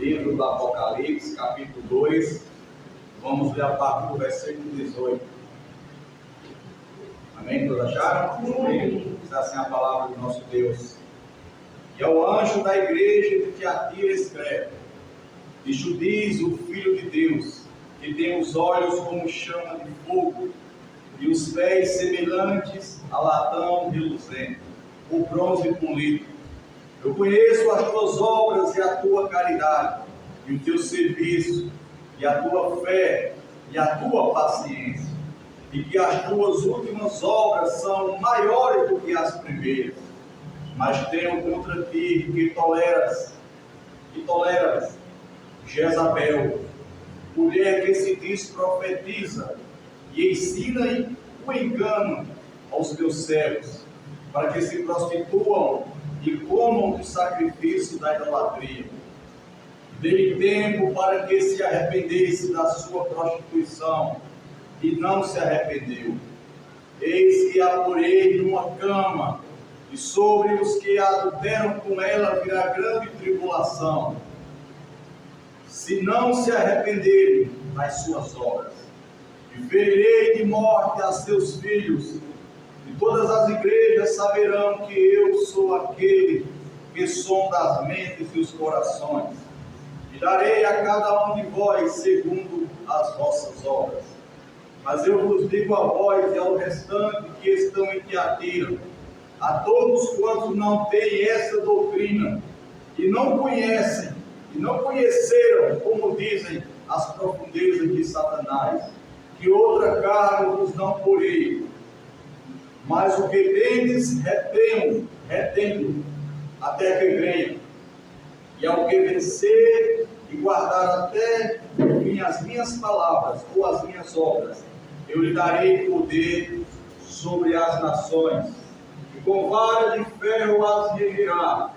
livro do Apocalipse, capítulo 2, vamos ler a partir do versículo 18. Amém? Todos acharam? Amém. Diz assim a palavra do nosso Deus. E ao anjo da igreja de Tiatira escreve: Isto diz o Filho de Deus, que tem os olhos como chama de fogo, e os pés semelhantes a latão reluzente, o bronze polido. Eu conheço as tuas obras e a tua caridade, e o teu serviço, e a tua fé, e a tua paciência, e que as tuas últimas obras são maiores do que as primeiras. Mas tenho contra ti que toleras Jezabel, mulher que se diz profetiza, e ensina o engano aos teus servos, para que se prostituam e comam do sacrifício da idolatria. Dei tempo para que se arrependesse da sua prostituição, e não se arrependeu. Eis que a porei numa cama, e sobre os que adulteram com ela virá grande tribulação, se não se arrependerem das suas obras. E ferirei de morte a seus filhos, e todas as igrejas saberão que eu sou aquele que sonda as mentes e os corações, e darei a cada um de vós segundo as vossas obras. Mas eu vos digo a vós e ao restante que estão em Tiatira, a todos quantos não têm essa doutrina, e não conhecem, e não conheceram, como dizem, as profundezas de Satanás, que outra carga vos não porei, mas o que tendes, retendo, até que venha. E ao que vencer e guardar até o fim as minhas palavras ou as minhas obras, eu lhe darei poder sobre as nações, e com vara de ferro as regirá,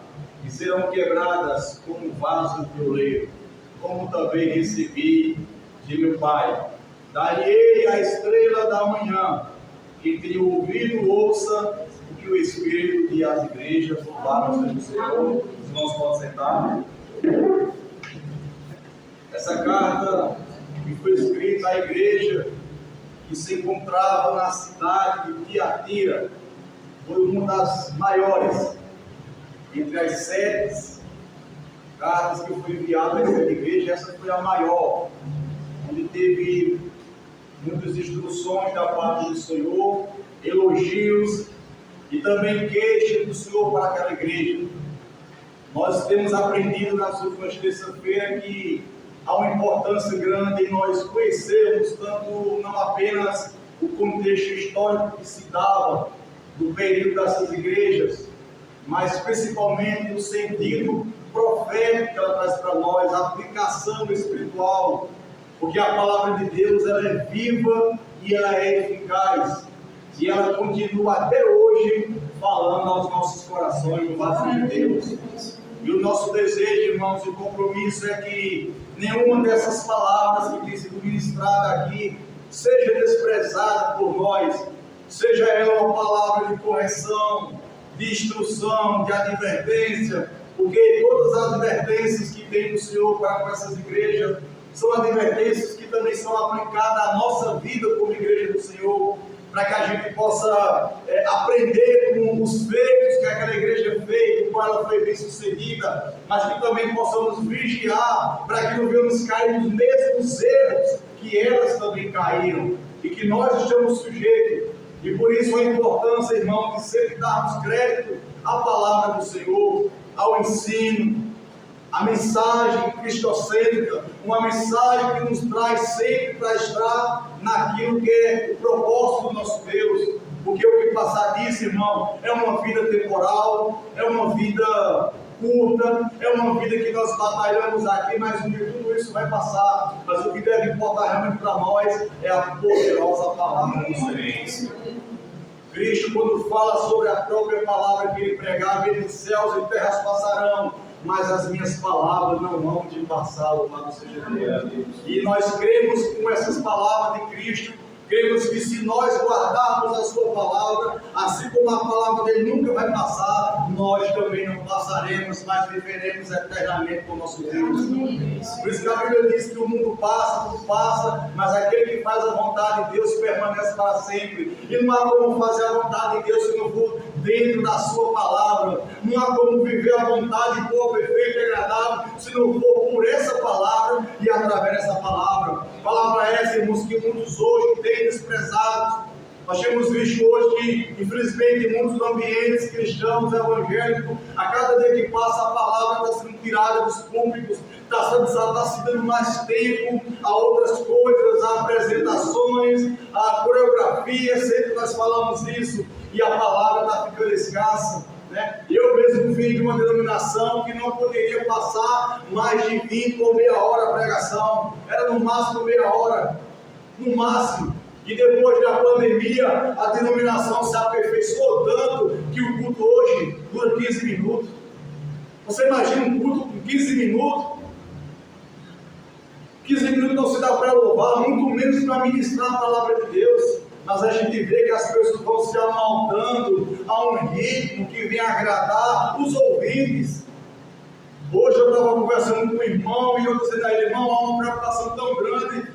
e serão quebradas como vaso de oleiro, como também recebi de meu Pai. Darei a estrela da manhã, que tem ouvido, ouça o que o Espírito diz às igrejas. Louvado seja o Senhor. Os irmãos podem sentar. Essa carta que foi escrita à igreja que se encontrava na cidade de Tiatira foi uma das maiores entre as 7 cartas que foi enviada a essa igreja. Essa foi a maior, onde teve muitas instruções da parte do Senhor, elogios e também queixas do Senhor para aquela igreja. Nós temos aprendido nas últimas terças-feiras que há uma importância grande em nós conhecermos tanto não apenas o contexto histórico que se dava do período dessas igrejas, mas principalmente o sentido profético que ela traz para nós, a aplicação espiritual, porque a palavra de Deus ela é viva e ela é eficaz, e ela continua até hoje falando aos nossos corações, no vaso de Deus. E o nosso desejo, irmãos, e o compromisso é que nenhuma dessas palavras que tem sido ministrada aqui seja desprezada por nós, seja ela uma palavra de correção, de instrução, de advertência, porque todas as advertências que tem do Senhor para essas igrejas são advertências que também são aplicadas à nossa vida como igreja do Senhor, para que a gente possa aprender com os feitos que aquela igreja fez, como ela foi bem sucedida, mas que também possamos vigiar para que não venhamos cair nos mesmos erros que elas também caíram e que nós estamos sujeitos. E por isso a importância, irmão, de sempre darmos crédito à palavra do Senhor, ao ensino, a mensagem cristocêntrica, uma mensagem que nos traz sempre para estar naquilo que é o propósito do nosso Deus, porque o que passar disso, irmão, é uma vida temporal, é uma vida curta, é uma vida que nós batalhamos aqui, mas um dia tudo isso vai passar, mas o que deve importar realmente para nós é a poderosa palavra do Senhor. Cristo, quando fala sobre a própria palavra que ele pregava, ele diz: céus e terras passarão, mas as minhas palavras não vão de passar, louvado seja Deus. E nós cremos com essas palavras de Cristo, Cremos que se nós guardarmos a sua palavra, assim como a palavra dele nunca vai passar, nós também não passaremos, mas viveremos eternamente com o nosso Deus. Por isso que a Bíblia diz que o mundo passa, tudo passa, mas aquele que faz a vontade de Deus permanece para sempre. E não há como fazer a vontade de Deus se não for dentro da sua palavra. Não há como viver a vontade boa, perfeita e agradável se não for por essa palavra e através dessa palavra. Palavra essa, irmãos, que muitos hoje têm desprezado. Nós temos visto hoje que, infelizmente, em muitos ambientes cristãos, evangélicos, a cada dia que passa a palavra está sendo tirada dos públicos, está se dando mais tempo a outras coisas, a apresentações, a coreografia, sempre nós falamos isso, e a palavra está ficando escassa. Eu mesmo vim de uma denominação que não poderia passar mais de 20 ou meia hora a pregação, era no máximo meia hora, no máximo. E depois da pandemia, a denominação se aperfeiçoou tanto que o culto hoje dura 15 minutos. Você imagina um culto com 15 minutos? 15 minutos não se dá para louvar, muito menos para ministrar a palavra de Deus. Mas a gente vê que as pessoas vão se amaldando a um ritmo que vem agradar os ouvintes. Hoje eu estava conversando com um irmão e eu disse a ele: irmão, há uma preocupação tão grande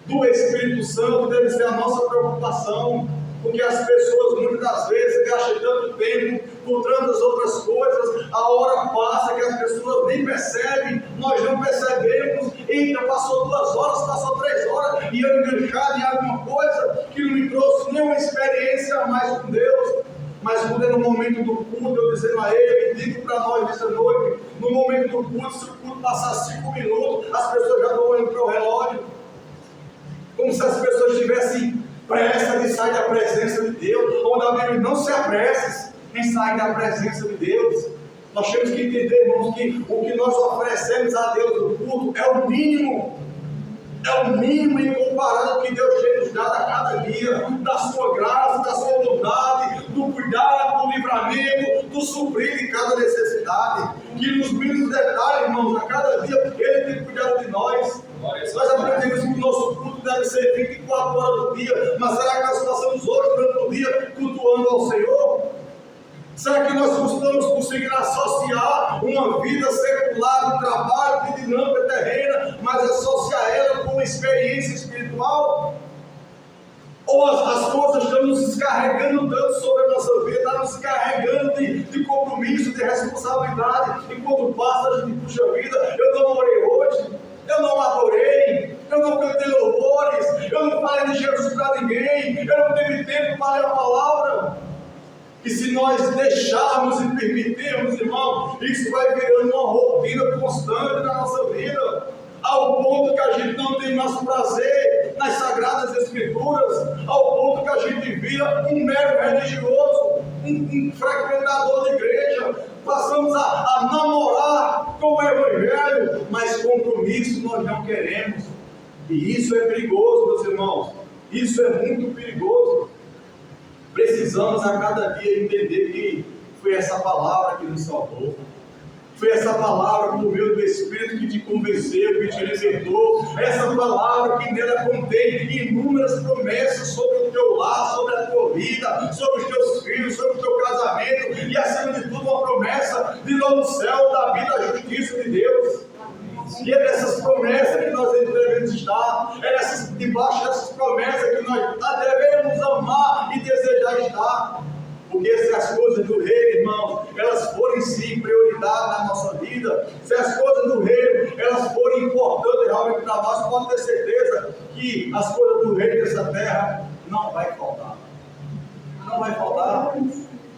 do Espírito Santo, deve ser a nossa preocupação, porque as pessoas muitas das vezes gastam tanto tempo com tantas outras coisas, a hora passa que as pessoas nem percebem, nós não percebemos. Eita, passou 2 horas, passou 3 horas e eu enganchado em alguma coisa que não me trouxe nenhuma experiência a mais com Deus. Mas quando é no momento do culto, eu dizendo a ele, digo para nós nessa noite, no momento do culto, se o culto passar 5 minutos, as pessoas já estão olhando para o relógio, como se as pessoas tivessem pressa de sair da presença de Deus, onde a Bíblia não se apresse em sair da presença de Deus. Nós temos que entender, irmãos, que o que nós oferecemos a Deus no culto é o mínimo incomparado ao que Deus tem nos dado a cada dia, da sua graça, da sua bondade, do cuidado, do livramento, do suprir de cada necessidade, que nos mínimos detalhes, irmãos, a cada dia Ele tem cuidado de nós. Nós aprendemos que o nosso culto deve ser 24 horas do dia, mas será que nós passamos hoje durante o dia cultuando ao Senhor? Será que nós estamos conseguindo associar uma vida secular, de trabalho, de dinâmica terrena, mas associar ela com uma experiência espiritual? Ou as coisas estão nos descarregando tanto sobre a nossa vida, estão nos descarregando de compromisso, de responsabilidade, e quando passa a gente puxa a vida, eu não orei hoje, eu não adorei, eu não cantei louvores, eu não falei de Jesus para ninguém, eu não teve tempo para ler a palavra. E se nós deixarmos e permitirmos, irmão, isso vai virando uma rotina constante na nossa vida, ao ponto que a gente não tem mais prazer nas Sagradas Escrituras, ao ponto que a gente vira um mero religioso, um frequentador de igreja. Passamos a namorar com o Evangelho, mas compromisso nós não queremos. E isso é perigoso, meus irmãos, isso é muito perigoso. Precisamos a cada dia entender que foi essa palavra que nos salvou, foi essa palavra por meio do Espírito que te convenceu, que te libertou, essa palavra que nela contém inúmeras promessas sobre o teu lar, sobre a tua vida, sobre os teus filhos, sobre o teu casamento, e acima de tudo uma promessa de novo céu, da vida, da justiça de Deus. E é nessas promessas que nós devemos estar, debaixo dessas promessas que nós devemos amar e desejar estar. Porque se as coisas do reino, irmãos, elas forem sim prioridade na nossa vida, se as coisas do reino, elas forem importantes realmente para nós, pode ter certeza que as coisas do reino dessa terra não vai faltar. Não vai faltar.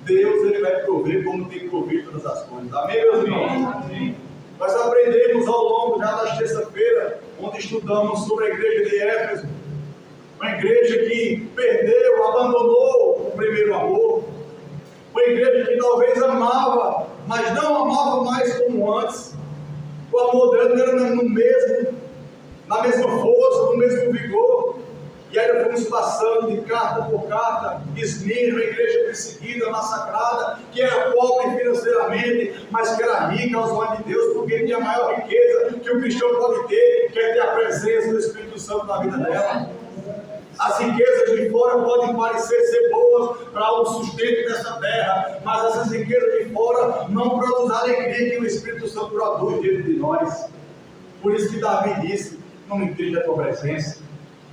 Deus, Ele vai prover como tem provido todas as coisas. Amém, meus irmãos? Amém. Nós aprendemos ao longo já da terça-feira, onde estudamos sobre a igreja de Éfeso, uma igreja que perdeu, abandonou o primeiro amor, uma igreja que talvez amava, mas não amava mais como antes. O amor dela não era na mesma força, no mesmo vigor. E aí fomos passando de carta por carta, Esmirna, uma igreja perseguida, massacrada, que era pobre financeiramente, mas que era rica aos olhos de Deus, porque tinha a maior riqueza que o cristão pode ter, que é ter a presença do Espírito Santo na vida dela. As riquezas de fora podem parecer ser boas para o sustento dessa terra, mas essas riquezas de fora não produzem a alegria que o Espírito Santo produz dentro de nós. Por isso que Davi disse: não me tire a tua presença,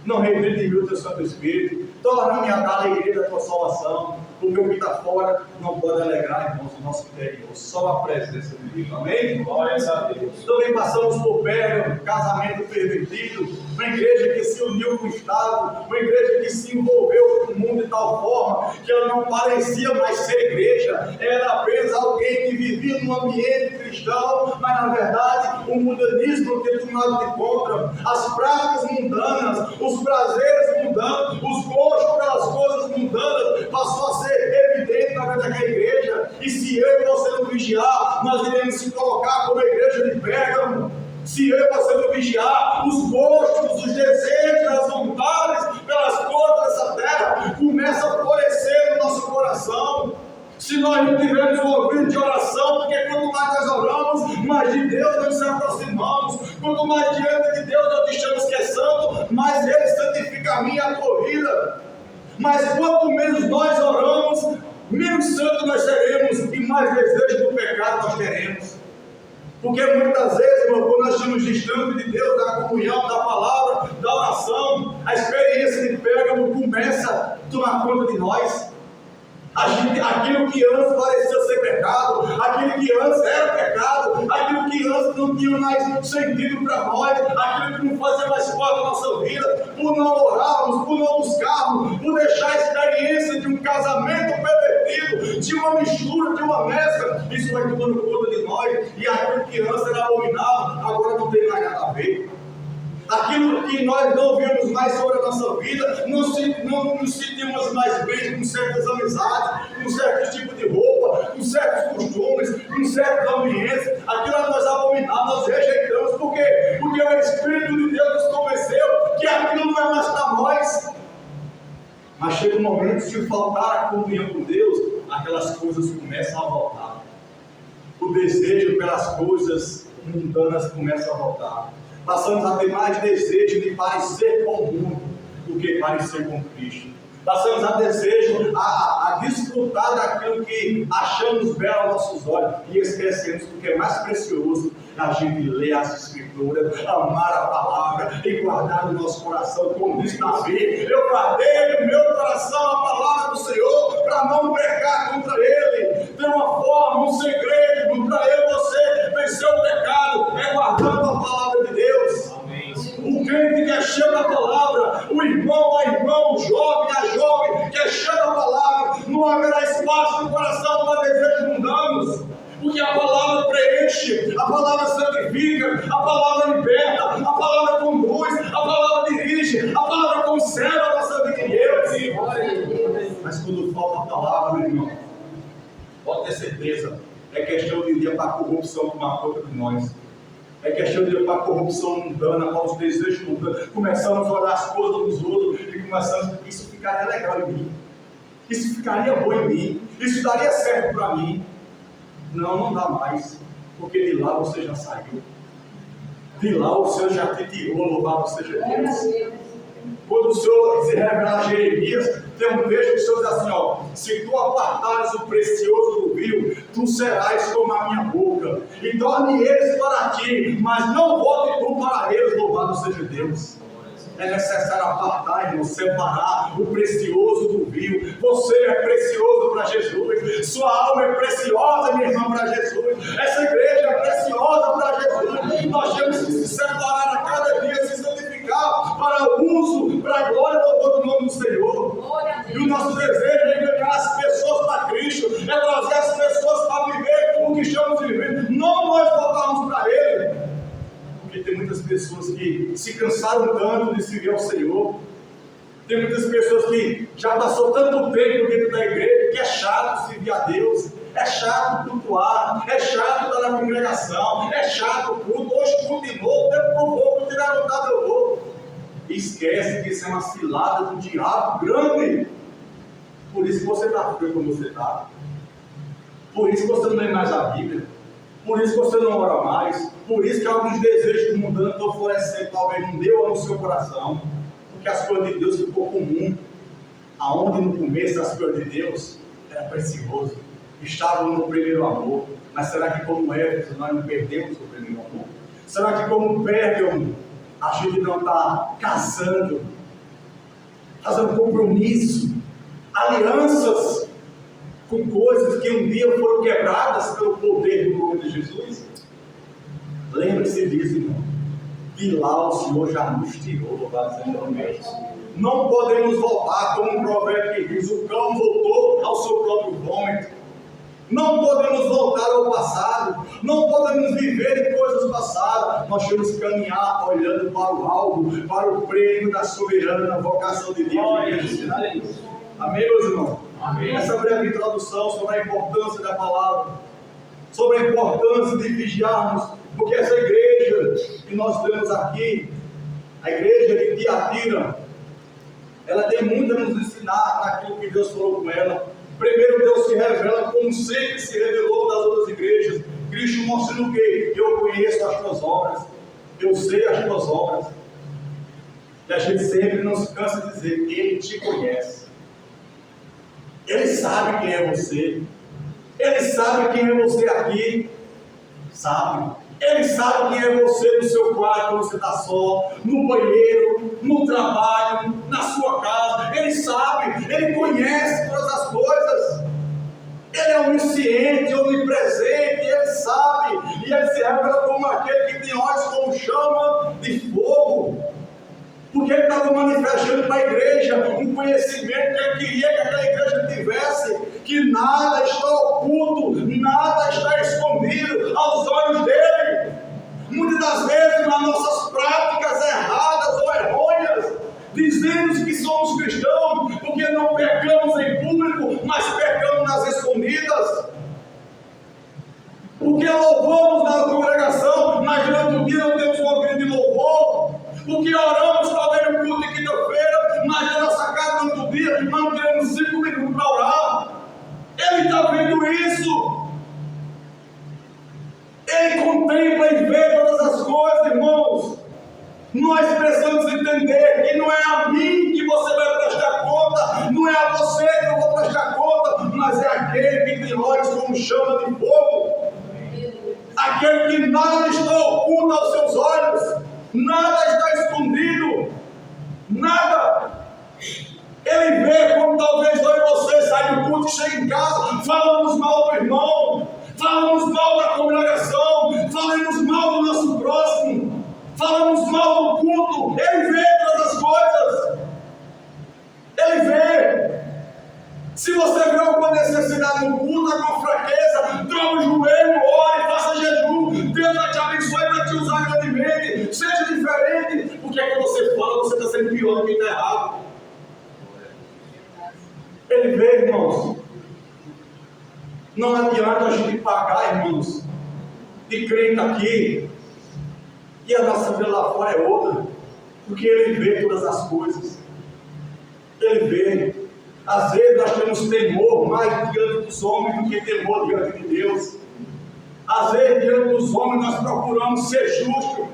não retrite em mim o teu Santo Espírito, torna-me a dar a alegria da tua salvação, porque o que está fora não pode alegrar, irmãos, o nosso interior, só a presença de Deus. Amém? Glória a Deus. Também passamos por Pérgamo, casamento pervertido, uma igreja que se uniu com o Estado, uma igreja que se envolveu com o mundo de tal forma que ela não parecia mais ser igreja, era apenas alguém que vivia num ambiente cristão, mas na verdade o mundanismo tem tomado de conta, as práticas mundanas, os prazeres mundanos, os gostos pelas coisas mundanas, passou a ser evidente na vida daquela igreja. E se eu e você não vigiar, nós iremos se colocar como a igreja de Pérgamo. Se eu e você não vigiar, os gostos, os desejos, as vontades pelas coisas dessa terra começam a florescer no nosso coração. Se nós não tivermos um ouvido de oração, porque quanto mais nós oramos, mais de Deus nós nos aproximamos. Quanto mais diante de Deus nós estamos que é santo, mais Ele santifica a minha e a tua vida. Mas quanto menos nós oramos, menos santo nós seremos e mais desejo do pecado nós teremos. Porque muitas vezes, irmão, quando nós estamos distantes de Deus, da comunhão, da palavra, da oração, a experiência de Pérgamo começa a tomar conta de nós. Aquilo que antes parecia ser pecado, aquilo que antes era pecado, aquilo que antes não tinha mais sentido para nós, aquilo que não fazia mais parte da nossa vida, por não orarmos, por não buscarmos, por deixar a experiência de um casamento pervertido, de uma mistura, de uma mescla, isso vai tomando conta de nós, e aquilo que antes era abominável, agora não tem mais nada a ver. Aquilo que nós não vimos mais sobre a nossa vida, não nos sentimos mais bem com certas amizades, com certos tipos de roupa, com certos costumes, com certos ambientes, aquilo que nós abominamos, nós rejeitamos. Por quê? Porque o Espírito de Deus nos convenceu que aquilo não é mais para nós. Mas chega um momento, se faltar a comunhão com Deus, aquelas coisas começam a voltar. O desejo pelas coisas mundanas começa a voltar. Passamos a ter mais desejo de parecer com o mundo do que parecer com Cristo. Passamos a desejo a desfrutar daquilo que achamos belo aos nossos olhos e esquecemos que o que é mais precioso é a gente ler as Escrituras, amar a palavra e guardar no nosso coração, como diz Davi: eu guardei no meu coração a palavra do Senhor para não pecar contra Ele. Tem uma forma, um segredo para eu e você vencer o pecado, é guardando a palavra de Deus. O crente que é cheio da palavra, o irmão, a irmã, o jovem, a jovem que é cheio da palavra, não haverá espaço no coração para desejos mundanos, porque a palavra preenche, a palavra santifica, a palavra liberta, a palavra conduz, a palavra dirige, a palavra conserva a nossa vida em Deus. Mas quando falta a palavra, meu irmão, pode ter certeza, é questão de dia para a corrupção tomar conta de nós. É questão de ir para a corrupção mundana, para os desejos mundanos. Começamos a olhar as coisas dos outros e começamos, isso ficaria legal em mim. Isso ficaria bom em mim. Isso daria certo para mim. Não dá mais. Porque de lá você já saiu. De lá o Senhor já te tirou, louvado seja Deus. Quando o Senhor se revelar a Jeremias, tem um texto que o Senhor diz assim: ó, se tu apartares o precioso do vil, tu serás como a minha boca, e torne eles para ti, mas não volte tu para eles, louvado seja Deus. É necessário apartar, irmão, separar o precioso do vil. Você é precioso para Jesus, sua alma é preciosa, minha irmã, para Jesus, essa igreja é preciosa para Jesus. Nós temos que se separar a cada dia, se santificar para o uso, para a glória e louvor do nome do Senhor. E o nosso desejo é ganhar as pessoas para Cristo, é trazer as pessoas para viver o que estamos vivendo, não nós voltarmos para Ele. Porque tem muitas pessoas que se cansaram tanto de servir ao Senhor. Tem muitas pessoas que já passou tanto tempo dentro da igreja que é chato servir a Deus, é chato cultuar, é chato estar na congregação, é chato o culto, hoje culto de novo, tempo por pouco, tirar vontade eu vou. E esquece que isso é uma cilada do diabo grande. Por isso que você está frio como você está. Por isso que você não lê mais a Bíblia. Por isso que você não ora mais. Por isso que alguns desejos mundanos estão florescendo, talvez não deu no seu coração. porque as coisas de Deus ficou comum. Aonde no começo as coisas de Deus era precioso, estavam no primeiro amor. Mas será que como Éfeso nós não perdemos o primeiro amor? Será que como Pérgamo a gente não está casando, fazendo compromisso, alianças com coisas que um dia foram quebradas pelo poder do nome de Jesus? Lembre-se disso, irmão. De lá o Senhor já nos tirou, louvado seja o nome. Não podemos voltar, como um provérbio que diz: o cão voltou ao seu próprio vômito. Não podemos voltar ao passado, não podemos viver em coisas passadas. Nós temos que caminhar olhando para o alvo, para o prêmio da soberana vocação de Deus. Amém, meus irmãos? Amém. Essa breve introdução sobre a importância da palavra, sobre a importância de vigiarmos, porque essa igreja que nós temos aqui, a igreja de Tiatira, ela tem muito a nos ensinar naquilo que Deus falou com ela. Primeiro, Deus se revela como sempre se revelou das outras igrejas. Cristo mostrando o quê? Eu conheço as tuas obras, eu sei as tuas obras. E a gente sempre não se cansa de dizer: Ele te conhece, Ele sabe quem é você, Ele sabe quem é você aqui, sabe? Ele sabe quem é você no seu quarto, quando você está só, no banheiro, no trabalho, na sua casa. Ele sabe, Ele conhece todas as coisas. Ele é onisciente, onipresente, Ele sabe. E Ele se revela como aquele que tem olhos como chama de fogo. Porque Ele estava manifestando para a igreja um conhecimento que Ele queria que aquela igreja tivesse, que nada está oculto, nada está escondido aos olhos dEle. Muitas das vezes, nas nossas práticas erradas ou errôneas, dizemos que somos cristãos porque não pecamos em público, mas pecamos nas escondidas. Porque louvamos na congregação, mas durante o dia não temos uma vida de louvor. Porque oramos talvez no culto de quinta-feira, mas na nossa casa durante o dia não temos 5 minutos para orar. Ele está vendo isso. Ele contempla e vê todas as coisas, irmãos. Nós precisamos entender que não é a mim que você vai prestar conta, não é a você que eu vou prestar conta, mas é aquele que tem olhos como chama de fogo, aquele que nada está oculto aos seus olhos, nada está escondido, nada. Ele vê como talvez eu e você saímos do culto e chega em casa, falamos mal do irmão, falamos mal da congregação, falamos mal do nosso próximo, falamos mal do culto. Ele vê todas as coisas. Ele vê. Se você vê alguma necessidade no culto, alguma fraqueza, dobra o joelho, ore, faça jejum. Deus vai te abençoar e vai te usar grandemente. Seja diferente. Porque quando você fala, você está sendo pior do que está errado. Ele vê, irmãos. Não adianta a gente pagar, irmãos, de crente aqui e a nossa vida lá fora é outra, porque Ele vê todas as coisas. Ele vê. Às vezes nós temos temor mais diante dos homens do que temor diante de Deus. Às vezes diante dos homens nós procuramos ser justos,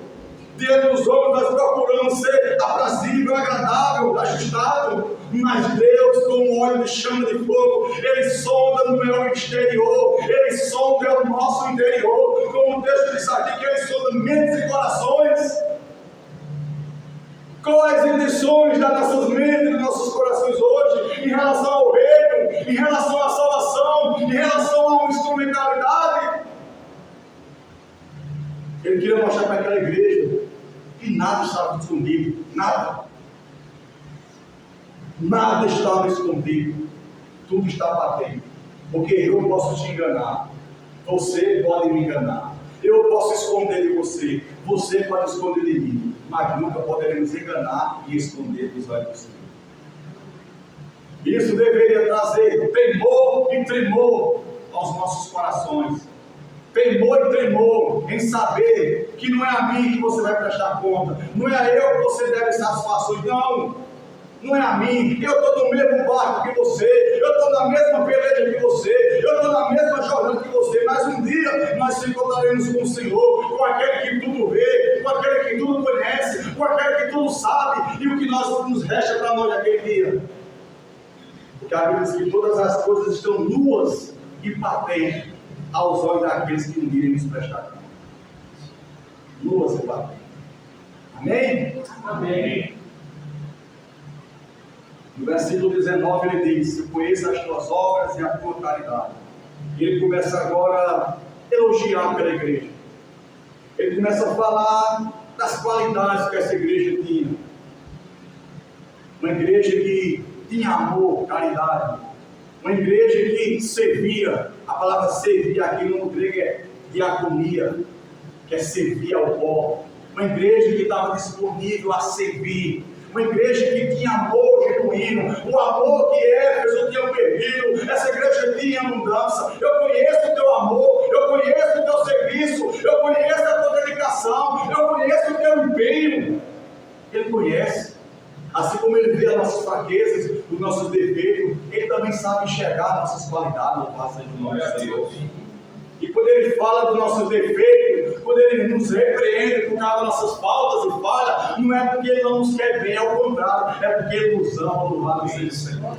diante dos homens nós procuramos ser aprazível, agradável, ajustado. Mas Deus, com um olho de chama de fogo, Ele sonda no meu exterior, Ele sonda o nosso interior, como o texto diz aqui, que Ele sonda mentes e corações. Quais as intenções das nossas mentes e dos nossos corações hoje, em relação ao reino, em relação à salvação, em relação a uma instrumentalidade? Ele queria mostrar para aquela igreja que nada estava escondido, nada. Nada estava escondido, tudo está patente, porque eu posso te enganar, você pode me enganar, eu posso esconder de você, você pode esconder de mim, mas nunca poderemos enganar e esconder dos olhos do Senhor. Isso deveria trazer temor e tremor aos nossos corações, temor e tremor em saber que não é a mim que você vai prestar conta, não é a eu que você deve satisfações, não é a mim. Eu estou no mesmo barco que você, eu estou na mesma peleja que você, eu estou na mesma jornada que você, mas um dia nós nos encontraremos com o Senhor, com aquele que tudo vê, com aquele que tudo conhece, com aquele que tudo sabe, e o que nós nos resta para nós naquele dia? Porque a Bíblia diz que todas as coisas estão nuas e patentes aos olhos daqueles que não irem nos prestar conta. Nuas e patentes. Amém? Amém. No versículo 19 ele diz: eu conheço as tuas obras e a tua caridade. E ele começa agora a elogiar pela igreja. Ele começa a falar das qualidades que essa igreja tinha. Uma igreja que tinha amor, caridade. Uma igreja que servia. A palavra servir aqui no grego é diaconia, que é servir ao povo. Uma igreja que estava disponível a servir. Uma igreja que tinha amor genuíno, o amor que Éfeso tinha perdido. Essa igreja tinha abundância. Eu conheço o teu amor, eu conheço o teu serviço, eu conheço a tua dedicação, eu conheço o teu empenho. Ele conhece. Assim como ele vê as nossas fraquezas, os nossos defeitos, ele também sabe enxergar nossas qualidades. Louvado seja o nome de Deus. E quando ele fala dos nossos defeitos, quando ele nos repreende por causa das nossas faltas e falhas, não é porque ele não nos quer bem, ao contrário, é porque ele nos ama. Louvado seja o Senhor.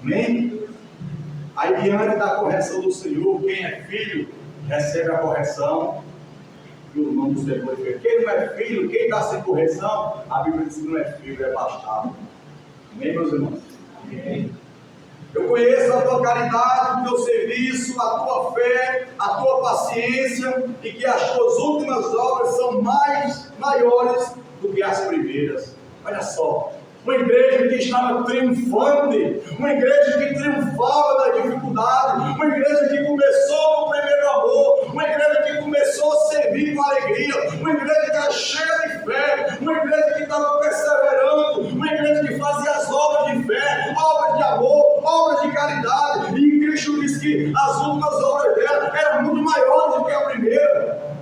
Amém? Aí, diante da correção do Senhor, quem é filho recebe a correção e o nome do Senhor é feito. Quem não é filho, quem está sem correção, a Bíblia diz que não é filho, é bastardo. Amém, meus irmãos? Amém. Eu conheço a tua caridade, o teu serviço, a tua fé, a tua paciência, e que as tuas últimas obras são maiores do que as primeiras. Olha só, uma igreja que estava triunfante, uma igreja que triunfava da dificuldade, uma igreja que começou com o primeiro amor, uma igreja que começou a servir com alegria, uma igreja que era cheia de fé, uma igreja que estava perseverando, uma igreja que fazia as obras de fé, obras de amor, obras de caridade, e Cristo diz que as últimas obras dela eram muito maiores do que a primeira.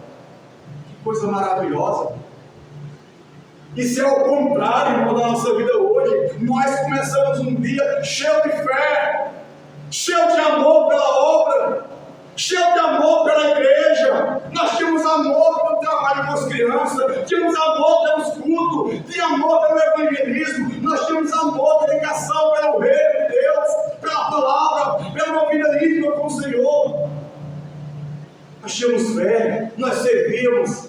Que coisa maravilhosa! E se é o contrário, irmão, da nossa vida hoje, nós começamos um dia cheio de fé, cheio de amor pela obra, cheio de amor pela igreja. Nós tínhamos amor pelo trabalho com as crianças, tínhamos amor pelos cultos, tínhamos amor pelo evangelismo, nós tínhamos amor, dedicação pelo reino de Deus, pela palavra, pela uma vida íntima com o Senhor. Nós tínhamos fé, nós servíamos.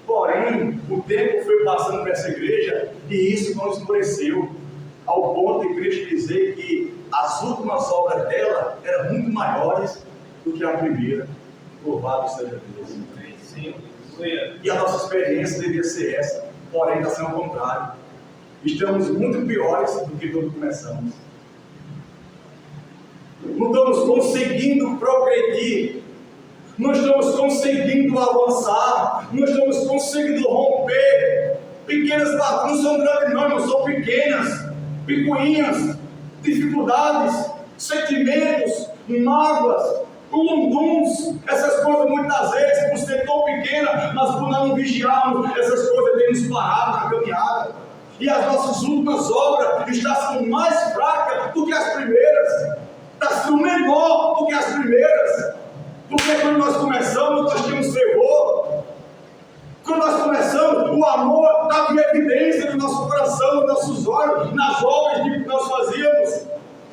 Porém, o tempo foi passando para essa igreja e isso não esmoreceu, ao ponto de Cristo dizer que as últimas obras dela eram muito maiores do que a primeira. Louvado seja Deus. E a nossa experiência devia ser essa, porém está sendo o contrário. Estamos muito piores do que quando começamos. Não estamos conseguindo progredir. Não estamos conseguindo avançar, não estamos conseguindo romper. Pequenas batalhas, não são grandes não são pequenas, picuinhas, dificuldades, sentimentos, mágoas, culunduns, essas coisas muitas vezes, por ser tão pequenas, mas por não vigiarmos, essas coisas têm nos parado na caminhada. E as nossas últimas obras estão sendo mais fracas do que as primeiras, está sendo menor do que as primeiras. Porque quando nós começamos, nós tínhamos fervor. Quando nós começamos, o amor estava em evidência no nosso coração, nos nossos olhos, nas obras que nós fazíamos.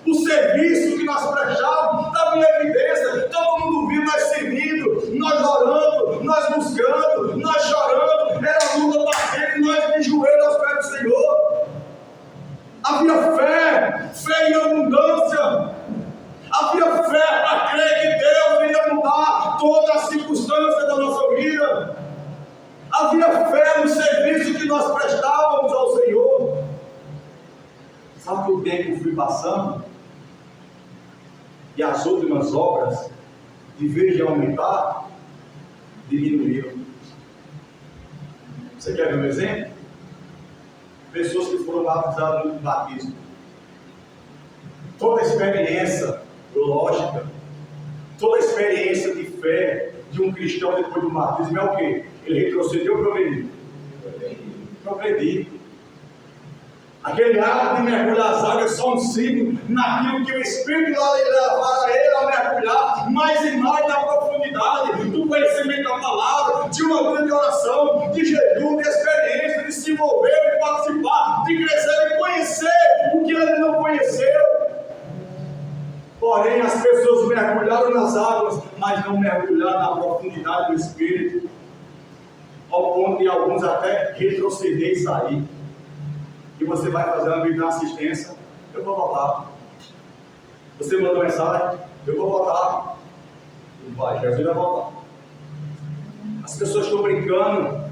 O serviço que nós prestávamos estava em evidência. Todo mundo viu nós servindo, nós orando, nós buscando, nós chorando. Era luta batendo, nós de joelhos aos pés do Senhor. Havia fé em abundância. Havia fé para crer que Deus iria mudar toda a circunstância da nossa vida. Havia fé no serviço que nós prestávamos ao Senhor. Sabe que o tempo foi passando e as últimas obras, de vez de aumentar, diminuíram. Você quer ver um exemplo? Pessoas que foram batizadas no batismo. Toda a experiência lógica, toda a experiência de fé de um cristão depois do batismo é o quê? Ele retrocedeu ou progrediu? Progrediu. Aquele ato de mergulhar as águas é só um signo naquilo que o Espírito lá levar ele a mergulhar mais e mais na profundidade do conhecimento da palavra, de uma grande oração, de jejum, de experiência, de se envolver, de participar de crescer e conhecer o que ele não conheceu. Porém, as pessoas mergulharam nas águas, mas não mergulharam na profundidade do Espírito, ao ponto de alguns até retroceder e sair. E você vai fazer uma vida de assistência, eu vou voltar. Você mandou mensagem, eu vou voltar. Vai, Jesus vai voltar. As pessoas estão brincando.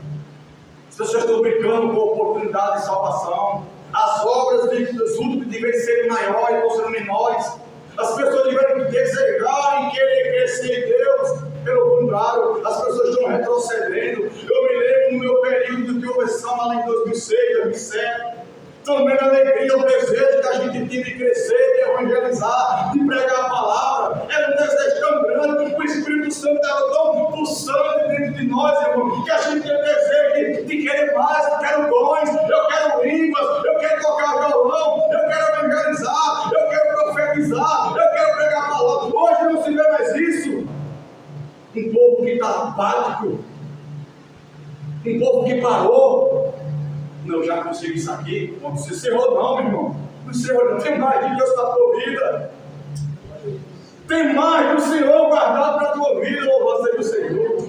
As pessoas estão brincando com a oportunidade de salvação. As obras dos últimos devem ser maiores ou ser menores. As pessoas devem desejar e querer crescer em Deus. Pelo contrário, as pessoas estão retrocedendo. Eu me lembro no meu período de conversão lá em 2006, 2007. Também a alegria, o desejo que a gente tinha de crescer, de evangelizar, de pregar a palavra. Era um desejo tão grande, o Espírito Santo estava tão pulsante dentro de nós, irmão, que a gente tinha desejo de querer mais. Eu quero dons, eu quero línguas, eu quero tocar violão, eu quero evangelizar, eu quero profetizar, eu quero pregar a palavra. Hoje não se vê mais isso. Um povo que está apático, um povo que parou. Não, já consigo isso aqui. Não se encerrou não, meu irmão. Não encerrou não. Tem mais de Deus para a tua vida. Tem mais do Senhor guardado para a tua vida. Louvado seja o Senhor.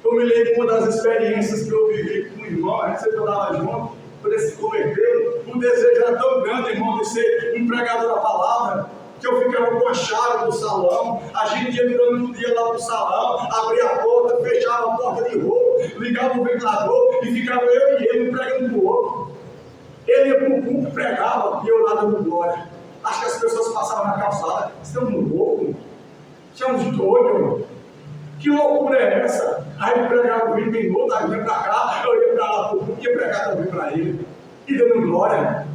Eu me lembro de uma das experiências que eu vivi com o irmão. A gente sempre andava junto. Quando ele se converteu, o desejo era tão grande, irmão, de ser um pregador da palavra, que eu ficava com a chave do salão. A gente ia durante o dia lá no salão, abria a porta, fechava a porta de rolo, ligava o ventilador e ficava eu e ele pregando pro outro. Ele ia pro púlpito, pregava e eu lá dando glória. Acho que as pessoas passavam na calçada. Estamos loucos? Estamos doidos? Que loucura é essa? Aí ele pregava o vídeo de novo, aí ia pra cá, eu ia pra lá pro púlpito, ia pregar também pra ele. E dando glória.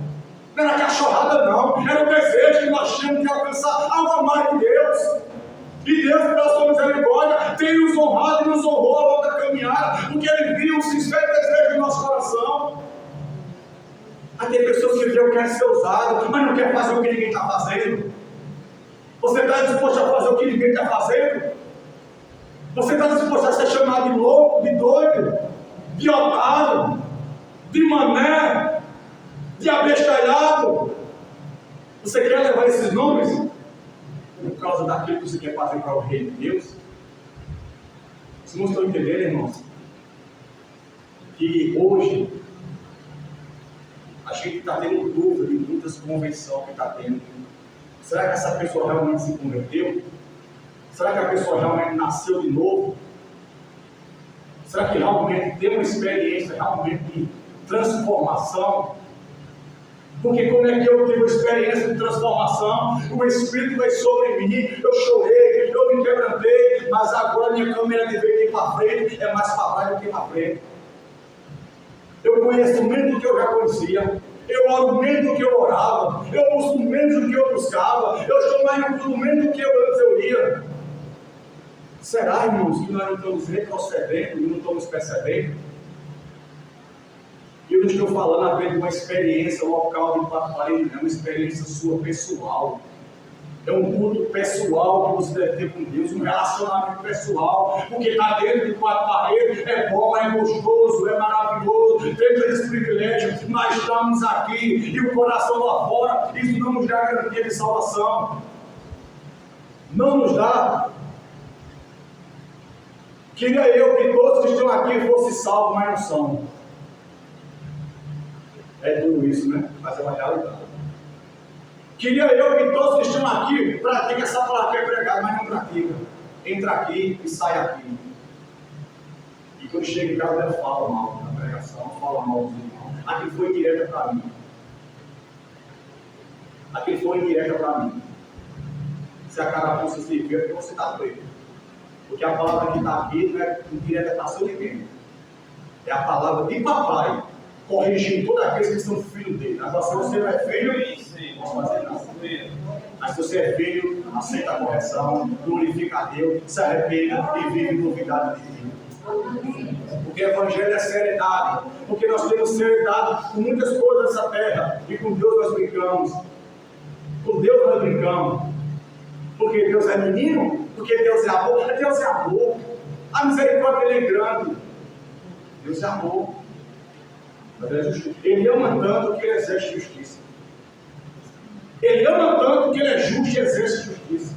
Não era cachorrada não, era o desejo que nós tínhamos de alcançar algo a mais de Deus. E Deus, pela sua misericórdia, tem nos honrado e nos honrou a longa caminhada, porque Ele viu o sincero desejo do nosso coração. Aí tem pessoas que dizem, eu quero ser usado, mas não quer fazer o que ninguém está fazendo. Você está disposto a fazer o que ninguém está fazendo? Você está disposto a ser chamado de louco, de doido, de otário, de mané, de abestalhado? Você quer levar esses nomes por causa daquilo que você quer fazer para o reino de Deus? Vocês não estão entendendo, irmãos? Que hoje a gente está tendo dúvida de muitas convenções que está tendo. Será que essa pessoa realmente se converteu? Será que a pessoa realmente nasceu de novo? Será que realmente tem uma experiência realmente de transformação? Porque como é que eu tive uma experiência de transformação? O Espírito veio sobre mim, eu chorei, eu me quebrantei, mas agora minha câmera de ver aqui para frente é mais para trás do que para frente. Eu conheço menos do que eu já conhecia, eu oro menos do que eu orava, eu busco menos do que eu buscava, eu estou mais no culto menos do que eu antes eu ia. Será, irmãos, que nós não estamos retrocedendo e não estamos percebendo? Eu não estou falando apenas de uma experiência local de quatro paredes, é uma experiência sua pessoal. É um culto pessoal que você deve ter com Deus, um relacionamento pessoal, porque está dentro de quatro paredes, é bom, é gostoso, é maravilhoso, temos esse privilégio, mas estamos aqui e o coração lá fora, isso não nos dá garantia de salvação. Não nos dá. Queria eu que todos que estão aqui fossem salvos, mas não são. É tudo isso, né? Mas é uma realidade. Queria eu que todos que estão aqui pratiquem essa palavra que é pregada, mas não praticam. Entra aqui e sai aqui. E quando chega em casa, eu falo mal na pregação, falo mal dos irmãos. Aquilo foi direta para mim. Aquilo foi indireta para mim. Se a carapuça se vê, é porque você está preso. Porque a palavra que está aqui não é indireta para seu ninguém. É a palavra de papai, corrigindo todos aqueles que são filhos dele. Agora, se você não é filho, não pode fazer nada. Mas se você é filho, aceita a correção, glorifica a Deus, se arrependa e vive novidade de vida. Porque o Evangelho é seriedade. Porque nós temos seriedade com muitas coisas nessa terra. E com Deus nós brincamos. Com Deus nós brincamos. Porque Deus é menino? Porque Deus é amor? Deus é amor. A misericórdia dele é grande. Deus é amor. Ele ama tanto que ele exerce justiça. Ele ama tanto que ele é justo e exerce justiça.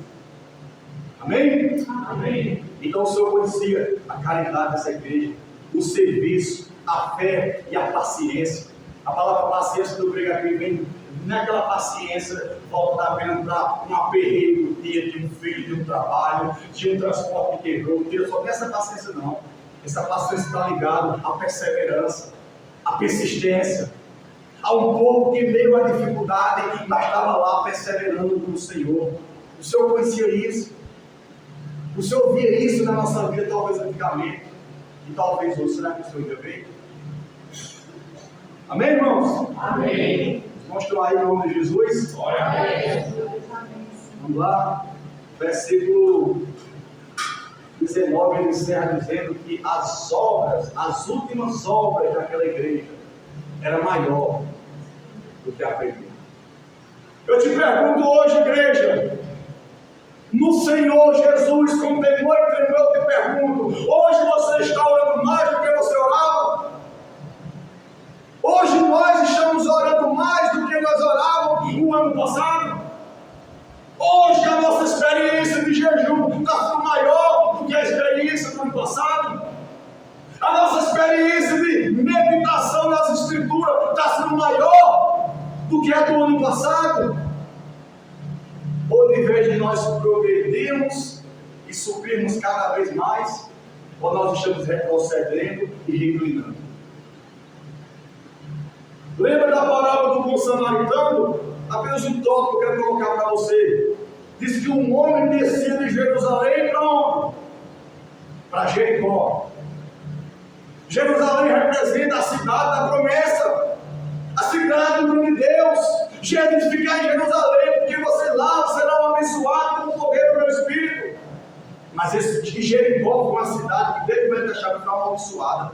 Amém? Amém. Então o Senhor conhecia a caridade dessa igreja, o serviço, a fé e a paciência. A palavra paciência do grego aqui vem naquela paciência voltada apenas para um aperreio do dia de um filho, de um trabalho, de um transporte que quebrou. Deus só tem essa paciência não. Essa paciência está ligada à perseverança, à persistência, a um povo que meio à dificuldade, mas estava lá perseverando no Senhor. O Senhor conhecia isso. O Senhor via isso na nossa vida, talvez antigamente, e talvez hoje. Será que o Senhor já veio? Amém, irmãos? Amém. Vamos estudar aí o nome de Jesus? Glória a Deus. Vamos lá. Versículo 19, ele encerra dizendo que as obras, as últimas obras daquela igreja, era maior do que a primeira. Eu te pergunto hoje, igreja, no Senhor Jesus, com temor e tremor, eu te pergunto, hoje você está orando mais do que você orava? Hoje nós estamos orando mais do que nós orávamos no ano passado? Hoje a nossa experiência de jejum está sendo maior do que a experiência do ano passado? A nossa experiência de meditação nas Escrituras está sendo maior do que a do ano passado? Ou de vez de nós progredirmos e subirmos cada vez mais, ou nós estamos retrocedendo e reclinando? Lembra da parábola do bom samaritano? Apenas um tópico que eu quero colocar para você. Diz que um homem descia de Jerusalém para onde? Para Jericó. Jerusalém representa a cidade da promessa, a cidade do nome de Deus. Gente, ficar em Jerusalém, porque você lá será um abençoado com o poder do meu Espírito. Mas esse Jericó foi uma cidade que desde o momento da chave foi amaldiçoada.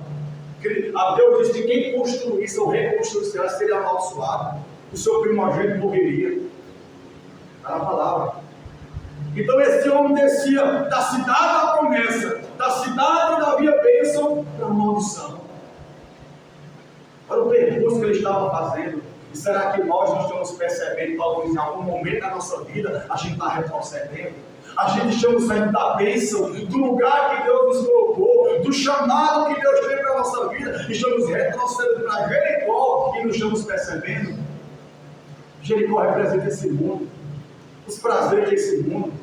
A Deus disse que quem construísse ou reconstruísse ela seria amaldiçoado. O seu primogênito morreria. Está na palavra. Então esse homem descia da cidade da promessa, da cidade onde havia bênção, para a maldição. Olha o percurso que ele estava fazendo. E será que nós não estamos percebendo, talvez em algum momento da nossa vida, a gente está retrocedendo? A gente estamos saindo da bênção, do lugar que Deus nos colocou, do chamado que Deus tem para a nossa vida, e estamos retrocedendo para Jericó e não estamos percebendo. Jericó representa esse mundo, os prazeres desse mundo.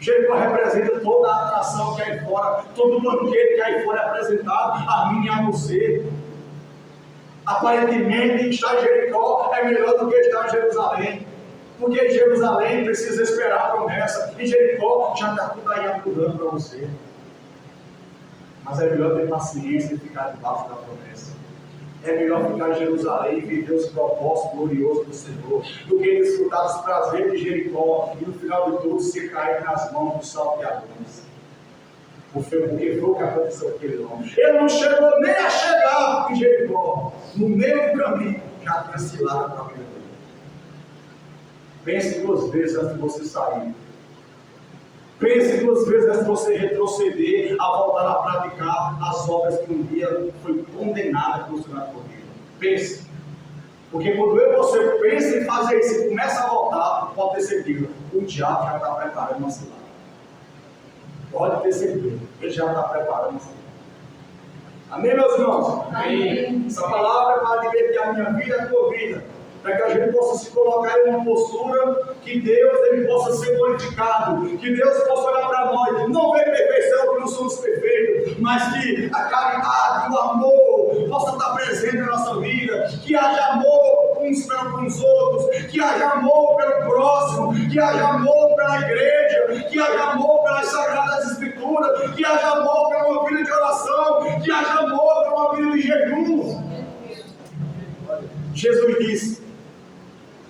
Jericó representa toda a atração que há aí fora, todo o banquete que há aí fora é apresentado a mim e a você. Aparentemente, estar em Jericó é melhor do que estar em Jerusalém. Porque em Jerusalém precisa esperar a promessa. Em Jericó já está tudo aí apurando para você. Mas é melhor ter paciência e ficar debaixo da promessa. É melhor ficar em Jerusalém e viver os propósitos gloriosos do Senhor, do que desfrutar dos prazeres de Jericó e no final de tudo se cair nas mãos dos salteadores. Porque foi o que aconteceu com aquele homem. Ele não chegou nem a chegar em Jericó. No meio do caminho já tinha cilado para a vida dele. Pense 2 vezes antes de você sair. Pense 2 vezes antes de você retroceder a voltar a praticar as obras que um dia foi condenada por sua vida. Pense. Porque quando eu e você pensa em fazer isso e começa a voltar, pode ter certeza, o diabo já está preparando uma cilada. Pode ter certeza, ele já está preparando uma cilada. Amém, meus irmãos? Amém. Essa palavra é para divertir a minha vida e a tua vida. Para que a gente possa se colocar em uma postura que Deus ele possa ser glorificado, que Deus possa olhar para nós, não ver perfeição, porque não somos perfeitos, mas que a caridade, o amor possa estar presente na nossa vida, que haja amor uns para os outros, que haja amor pelo próximo, que haja amor pela igreja, que haja amor pelas sagradas escrituras, que haja amor pela uma vida de oração, que haja amor pela uma vida de jejum. Jesus disse: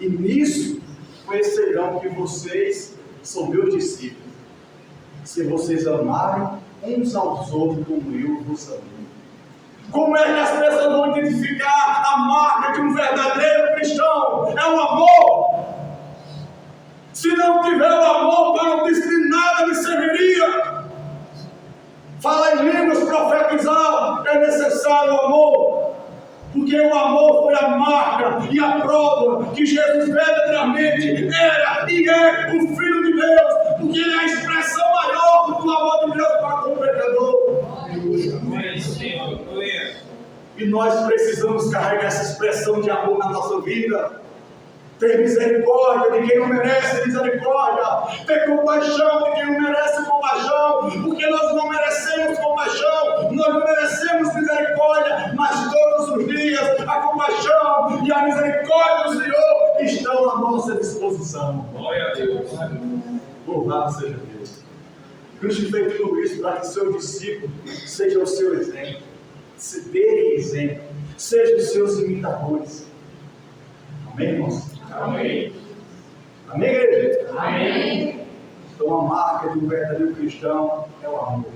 e nisso conhecerão que vocês são meus discípulos, se vocês amarem uns aos outros como eu vos amo. Como é que as pessoas vão identificar a marca de um verdadeiro cristão? É o amor. Se não tiver o amor, Paulo diz que nada me serviria. Falar em línguas, profetizar, é necessário o amor. Porque o amor foi a marca e a prova que Jesus verdadeiramente era e é o Filho de Deus, porque ele é a expressão maior do amor de Deus para com o pecador. E nós precisamos carregar essa expressão de amor na nossa vida. Ter misericórdia de quem não merece misericórdia. Ter compaixão de quem não merece compaixão. Porque nós não merecemos compaixão. Nós não merecemos misericórdia. Mas todos os dias a compaixão e a misericórdia do Senhor estão à nossa disposição. Glória a Deus. Louvado seja Deus. Cristo fez tudo isso para que seu discípulo seja o seu exemplo. Se dê exemplo. Sejam os seus imitadores. Amém, irmãos? Amém. Amém, igreja? Amém. Então a marca do verdadeiro cristão é o amor.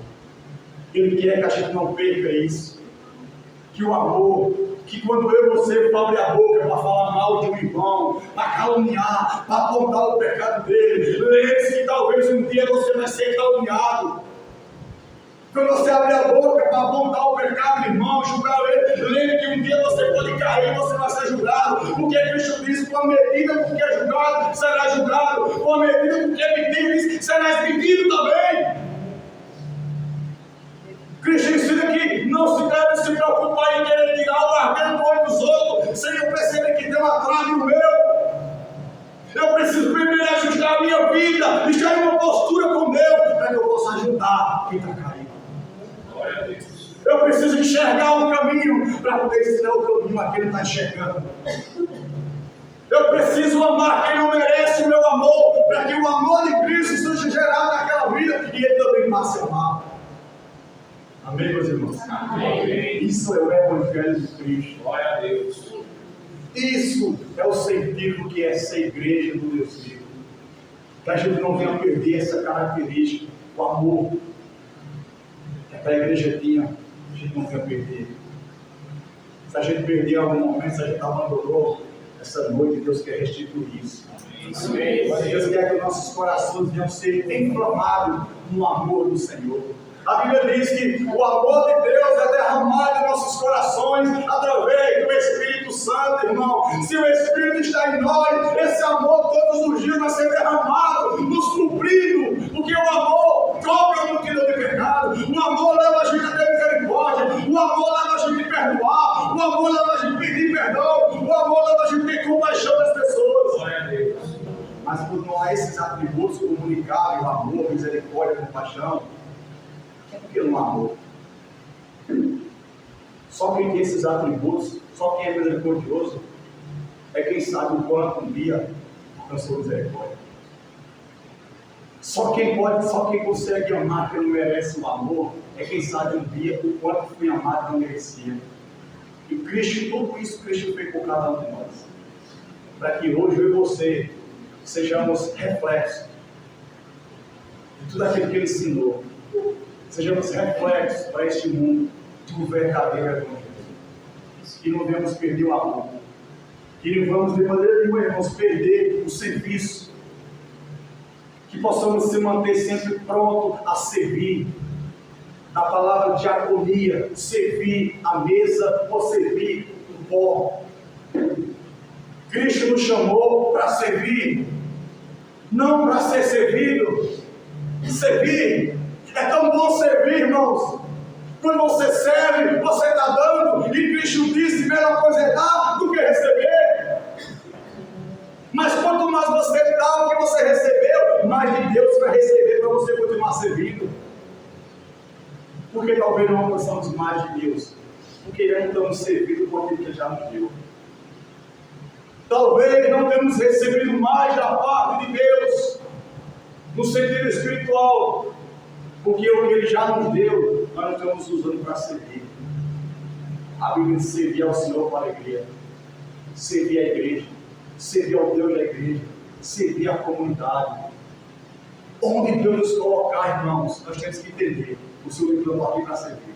Ele quer que a gente não perca isso. Que o amor, que quando eu e você abre a boca para falar mal de um irmão, para caluniar, para apontar o pecado dele, lembre-se que talvez um dia você vai ser caluniado. Quando você abre a boca para apontar o pecado do irmão, julgar ele, lembre que um dia você pode cair e você vai ser julgado. Porque Cristo diz: com a medida com que é julgado, será julgado. Com a medida com que é medido, será medido também. Cristo ensina que não se deve se preocupar em querer tirar o argumento do olho dos outros, sem eu perceber que tem uma trave no meu. Eu preciso primeiro ajustar a minha vida, estar em uma postura com Deus, para que eu possa ajudar quem está caído. Eu preciso enxergar o caminho para poder ensinar o caminho a quem não está enxergando. Eu preciso amar quem não merece o meu amor, para que o amor de Cristo seja gerado naquela vida e ele também passe a amar. Amém, meus irmãos? Amém. Isso é o Evangelho de Cristo. Glória a Deus. Isso é o sentido do que é ser igreja do Deus vivo. Que a gente não venha perder essa característica, o amor. Que a igreja tinha, a gente não venha perder. Se a gente perder em algum momento, se a gente abandonou essa noite, Deus quer restituir isso. Amém. Deus quer que nossos corações venham ser inflamados no amor do Senhor. A Bíblia diz que o amor de Deus é derramado em nossos corações através do Espírito Santo, irmão. Se o Espírito está em nós, esse amor todos os dias vai ser derramado, nos cumprindo, porque o amor cobre a multidão de pecado, o amor leva a gente a ter misericórdia, o amor leva a gente a perdoar, o amor leva a gente a pedir perdão, o amor leva a gente a ter compaixão das pessoas. Glória a Deus. Mas por não há esses atributos comunicáveis, o amor, a misericórdia, a compaixão, porque não há amor. Só quem tem esses atributos, só quem é misericordioso, é quem sabe o quanto um dia alcançou misericórdia. Só quem consegue amar quem não merece o amor, é quem sabe um dia o quanto foi amado e não merecia. E Cristo, tudo isso Cristo fez por cada um de nós. Para que hoje eu e você sejamos reflexos de tudo aquilo que Ele ensinou. Sejamos reflexos para este mundo do verdadeiro Evangelho. Que não venhamos perder o amor. Que não vamos de maneira nenhuma, irmãos, perder o serviço. Que possamos se manter sempre prontos a servir. Na palavra diaconia, servir a mesa ou servir o pó. Cristo nos chamou para servir, não para ser servido. Servir. É tão bom servir, irmãos. Quando você serve, você está dando. E Cristo disse: melhor coisa é dar do que receber. Mas quanto mais você dá o que você recebeu, mais de Deus vai receber para você continuar servindo. Porque talvez não alcançamos mais de Deus, porque não estamos servindo com aquilo que Ele já nos deu. Talvez não tenhamos recebido mais da parte de Deus, no sentido espiritual, porque o que Ele já nos deu, nós não estamos usando para servir. A Bíblia diz: servir ao Senhor com alegria, servir a igreja, servir ao Deus da igreja, servir a comunidade. Onde Deus nos colocar, irmãos, nós temos que entender: o Senhor me plantou aqui para servir.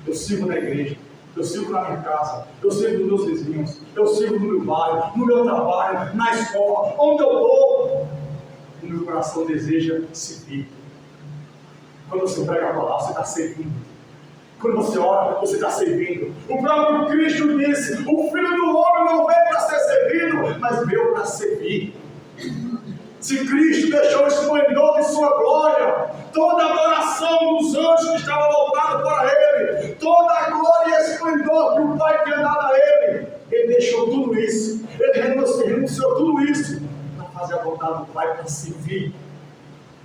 Eu sirvo na igreja, eu sirvo na minha casa, eu sirvo nos meus vizinhos, eu sirvo no meu bairro, no meu trabalho, na escola, onde eu estou. O meu coração deseja servir. Quando você prega a palavra, você está servindo. Quando você ora, você está servindo. O próprio Cristo disse: o Filho do Homem não veio para ser servido, mas veio para servir. Se Cristo deixou o esplendor de sua glória, toda a adoração dos anjos que estava voltada para Ele, toda a glória e esplendor que o Pai tinha dado a Ele, Ele deixou tudo isso, Ele renunciou tudo isso para fazer a vontade do Pai, para servir.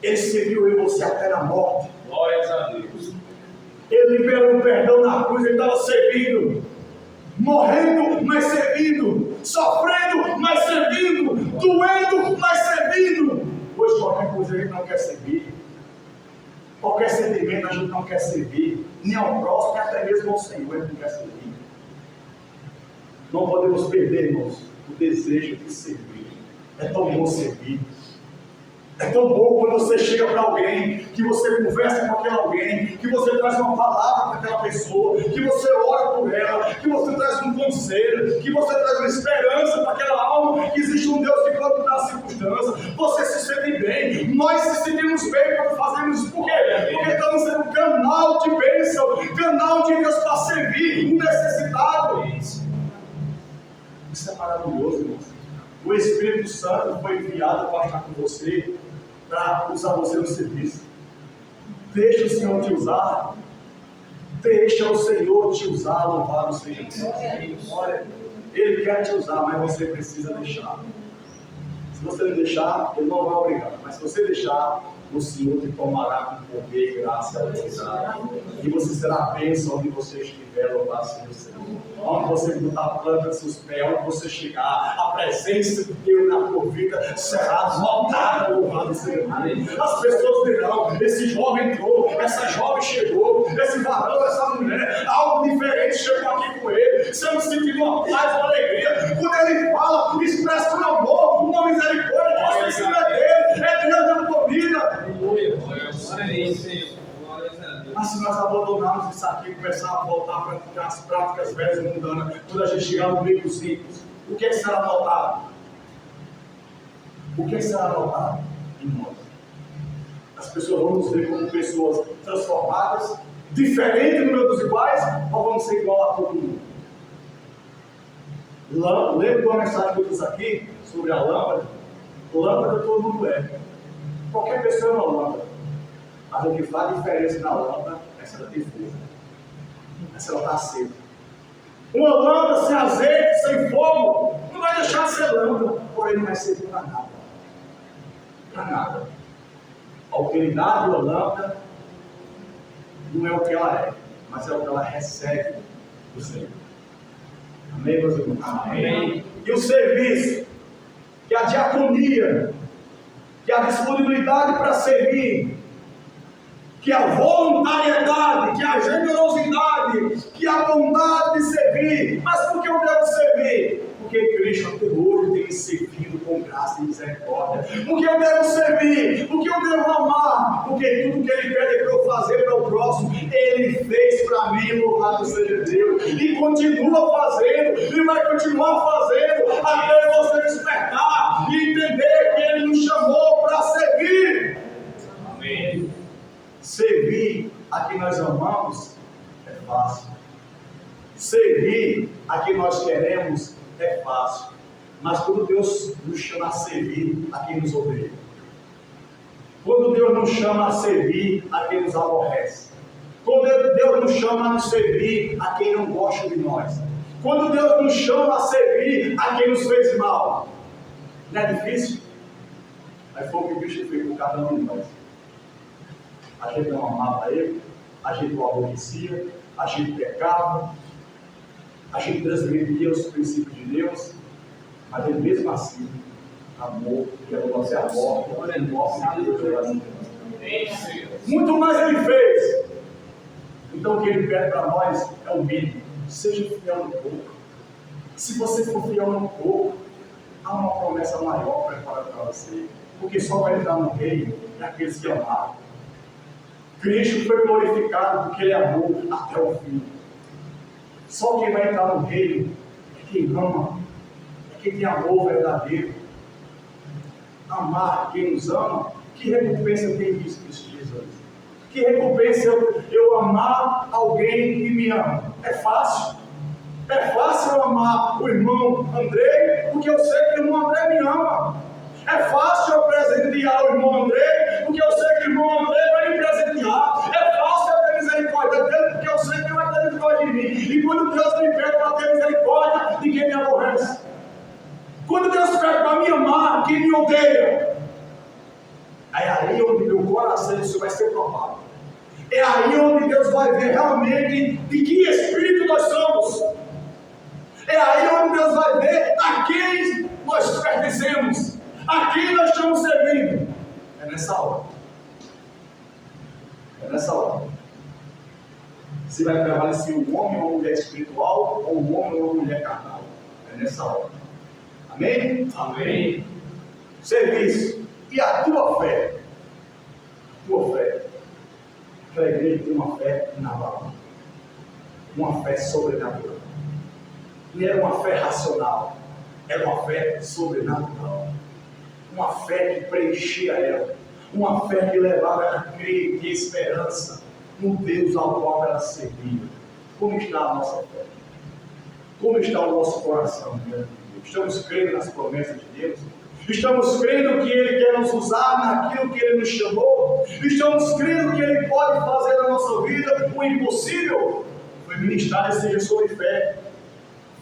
Ele serviu eu e você até na morte. Glórias a Deus. Ele liberou o perdão na cruz, Ele estava servindo, morrendo, mas servindo, sofrendo, mas servindo, doendo, mas servindo. Hoje qualquer coisa a gente não quer servir, qualquer sentimento a gente não quer servir, nem ao próximo, nem até mesmo ao Senhor a gente não quer servir. Não podemos perder, irmãos, o desejo de servir. É tão bom servir. É tão bom quando você chega para alguém, que você conversa com aquele alguém, que você traz uma palavra para aquela pessoa, que você ora por ela, que você traz um conselho, que você traz uma esperança para aquela alma, que existe um Deus que pode mudar a circunstância. Você se sente bem, nós se sentimos bem quando fazemos isso. Por quê? Porque estamos sendo um canal de bênção, canal de Deus para servir um necessitado. Isso é maravilhoso, irmãos. O Espírito Santo foi enviado para estar com você, para usar você no serviço. Deixa o Senhor te usar. Deixa o Senhor te usar, louvado seja Deus. Olha, Ele quer te usar, mas você precisa deixar. Se você não deixar, Ele não vai obrigar. Mas se você deixar, o Senhor te tomará com poder, graça e autoridade. E você será bênção onde você estiver, louvado seja o Senhor. Onde você botar a planta dos seus pés, onde você chegar, a presença de Deus na tua vida será notada, louvado seja Deus. As pessoas dirão: esse jovem entrou, essa jovem chegou, esse varão, essa mulher, algo diferente chegou aqui com ele. Estamos sentindo uma paz, uma alegria. Quando ele fala, expressa um amor, uma misericórdia, que você é dele, é Deus na tua vida. Mas se nós abandonarmos isso aqui e começar a voltar a praticar as práticas velhas e mundanas, quando a gente chegar no meio dos ricos, o que será notado? O que será notado em nós? As pessoas vão nos ver como pessoas transformadas, diferentes no meio dos iguais, ou vamos ser igual a todo mundo? Lembra de uma mensagem que eu fiz aqui sobre a lâmpada? Lâmpada todo mundo é. Qualquer pessoa é uma lâmpada. Mas o que faz diferença na lâmpada é se ela tem fogo, é se ela está acesa. Uma lâmpada sem azeite, sem fogo, não vai deixar de ser lâmpada, porém não vai servir para nada. Para nada. A utilidade da lâmpada não é o que ela é, mas é o que ela recebe do Senhor. Amém, meus irmãos? Amém. E o serviço, que a diaconia, que a disponibilidade para servir, que a voluntariedade, que a generosidade, que a bondade de servir. Mas por que eu devo servir? Porque Cristo até hoje tem me servido com graça e misericórdia. Porque eu devo servir, porque eu devo amar, porque tudo que Ele pede para eu fazer para o próximo, Ele fez para mim, louvado seja Deus, e continua fazendo, e vai continuar fazendo, até você despertar e entender que Ele nos chamou para servir. Amém. Servir a quem nós amamos é fácil. Servir a quem nós queremos é fácil. Mas quando Deus nos chama a servir a quem nos odeia, quando Deus nos chama a servir a quem nos aborrece, quando Deus nos chama a nos servir a quem não gosta de nós, quando Deus nos chama a servir a quem nos fez mal, não é difícil? Mas foi o que Cristo fez com cada um de nós. A gente não amava Ele, a gente o aborrecia, a gente pecava, a gente transgredia os princípios de Deus, mas Ele mesmo assim amou, levou você a morte, muito mais Ele fez. Então o que Ele pede para nós é o mínimo: seja fiel no pouco. Se você for fiel no pouco, há uma promessa maior preparada para você, porque só vai entrar no reino aqueles que amaram. Cristo foi glorificado porque Ele amou até o fim. Só quem vai entrar no reino é quem ama, é quem tem amor verdadeiro. Amar quem nos ama, que recompensa tem isso, Cristo Jesus? Que recompensa eu amar alguém que me ama? É fácil. É fácil eu amar o irmão Andrei, porque eu sei que o irmão Andrei me ama. É fácil eu presentear o irmão Andrei, porque eu sei que o irmão Andrei vai me presentear. É fácil eu ter misericórdia dele, porque eu sei que ele vai ter misericórdia de mim. E quando Deus me pede para ter misericórdia de quem me aborrece, quando Deus pede para me amar quem me odeia, é aí onde meu coração isso vai ser provado. É aí onde Deus vai ver realmente de que espírito nós somos. É aí onde Deus vai ver a quem nós pertencemos, a quem nós estamos servindo. É nessa hora. É nessa hora. Se vai prevalecer um homem ou uma mulher espiritual, ou um homem ou uma mulher carnal. É nessa hora. Amém? Amém. Serviço. E a tua fé? Tua fé. Aquela igreja tem uma fé inabalável. Uma fé sobrenatural. Não era uma fé racional. Era uma fé sobrenatural. Uma fé que preenchia ela. Uma fé que levava ela a crer e ter esperança no Deus ao qual ela servia. Como está a nossa fé? Como está o nosso coração diante de Deus? Estamos crendo nas promessas de Deus? Estamos crendo que Ele quer nos usar naquilo que Ele nos chamou? Estamos crendo que Ele pode fazer na nossa vida o impossível? Foi ministrado seja sobre fé.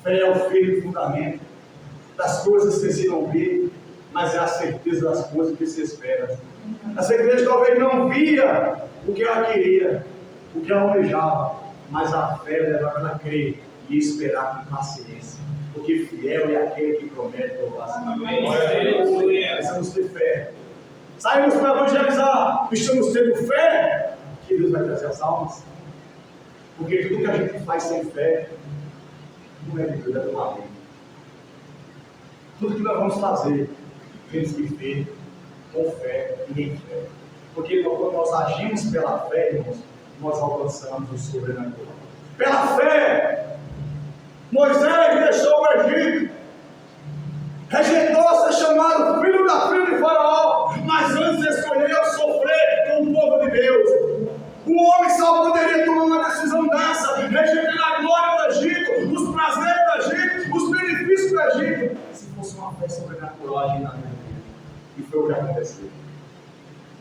Fé é o firme fundamento das coisas que se não vê, mas é a certeza das coisas que se espera. Essa igreja talvez não via o que ela queria, o que ela almejava, mas a fé levava ela a crer e esperar com paciência, porque fiel é aquele que promete louvar. Precisamos ter fé. Saímos para evangelizar, estamos tendo fé que Deus vai trazer as almas, porque tudo que a gente faz sem fé não é de Deus, é do maligno. Tudo que nós vamos fazer, temos que ter com fé e em fé. Porque quando nós agimos pela fé, irmãos, nós alcançamos o sobrenatural. Pela fé, Moisés deixou o Egito, rejeitou ser chamado filho da filha de Faraó, mas antes escolheu sofrer com o povo de Deus. O homem só poderia tomar uma decisão dessa, rejeitando a glória do Egito, os prazeres do Egito, os benefícios do Egito, se fosse uma fé sobrenatural agindo na vida dele. E foi o que aconteceu.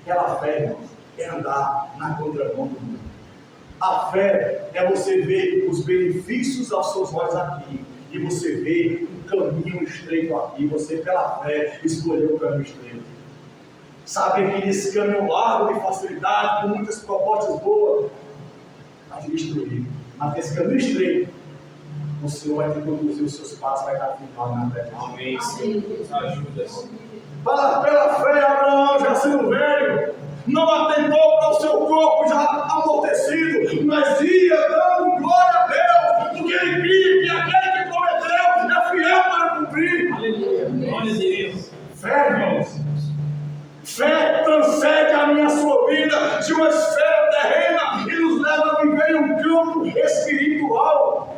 Aquela fé, irmãos, é andar na contramão do mundo. A fé é você ver os benefícios aos seus olhos aqui, e você vê um caminho estreito aqui. Você, pela fé, escolheu o caminho estreito. Sabe que nesse caminho largo de facilidade, com muitas propostas boas, vai te destruir. Mas nesse caminho estreito, o Senhor vai te conduzir, os seus passos vai estar firmado na terra. Amém, Senhor. Ajuda-se. Pela fé, Abraão, já sendo velho, não atentou para o seu corpo já amortecido, mas ia dando glória a Deus, porque ele cria que aquele que prometeu é fiel para cumprir. Aleluia. Glória a Deus. Fé, irmãos. Fé transcende a minha sua vida de uma esfera terrena e nos leva a viver em um campo espiritual.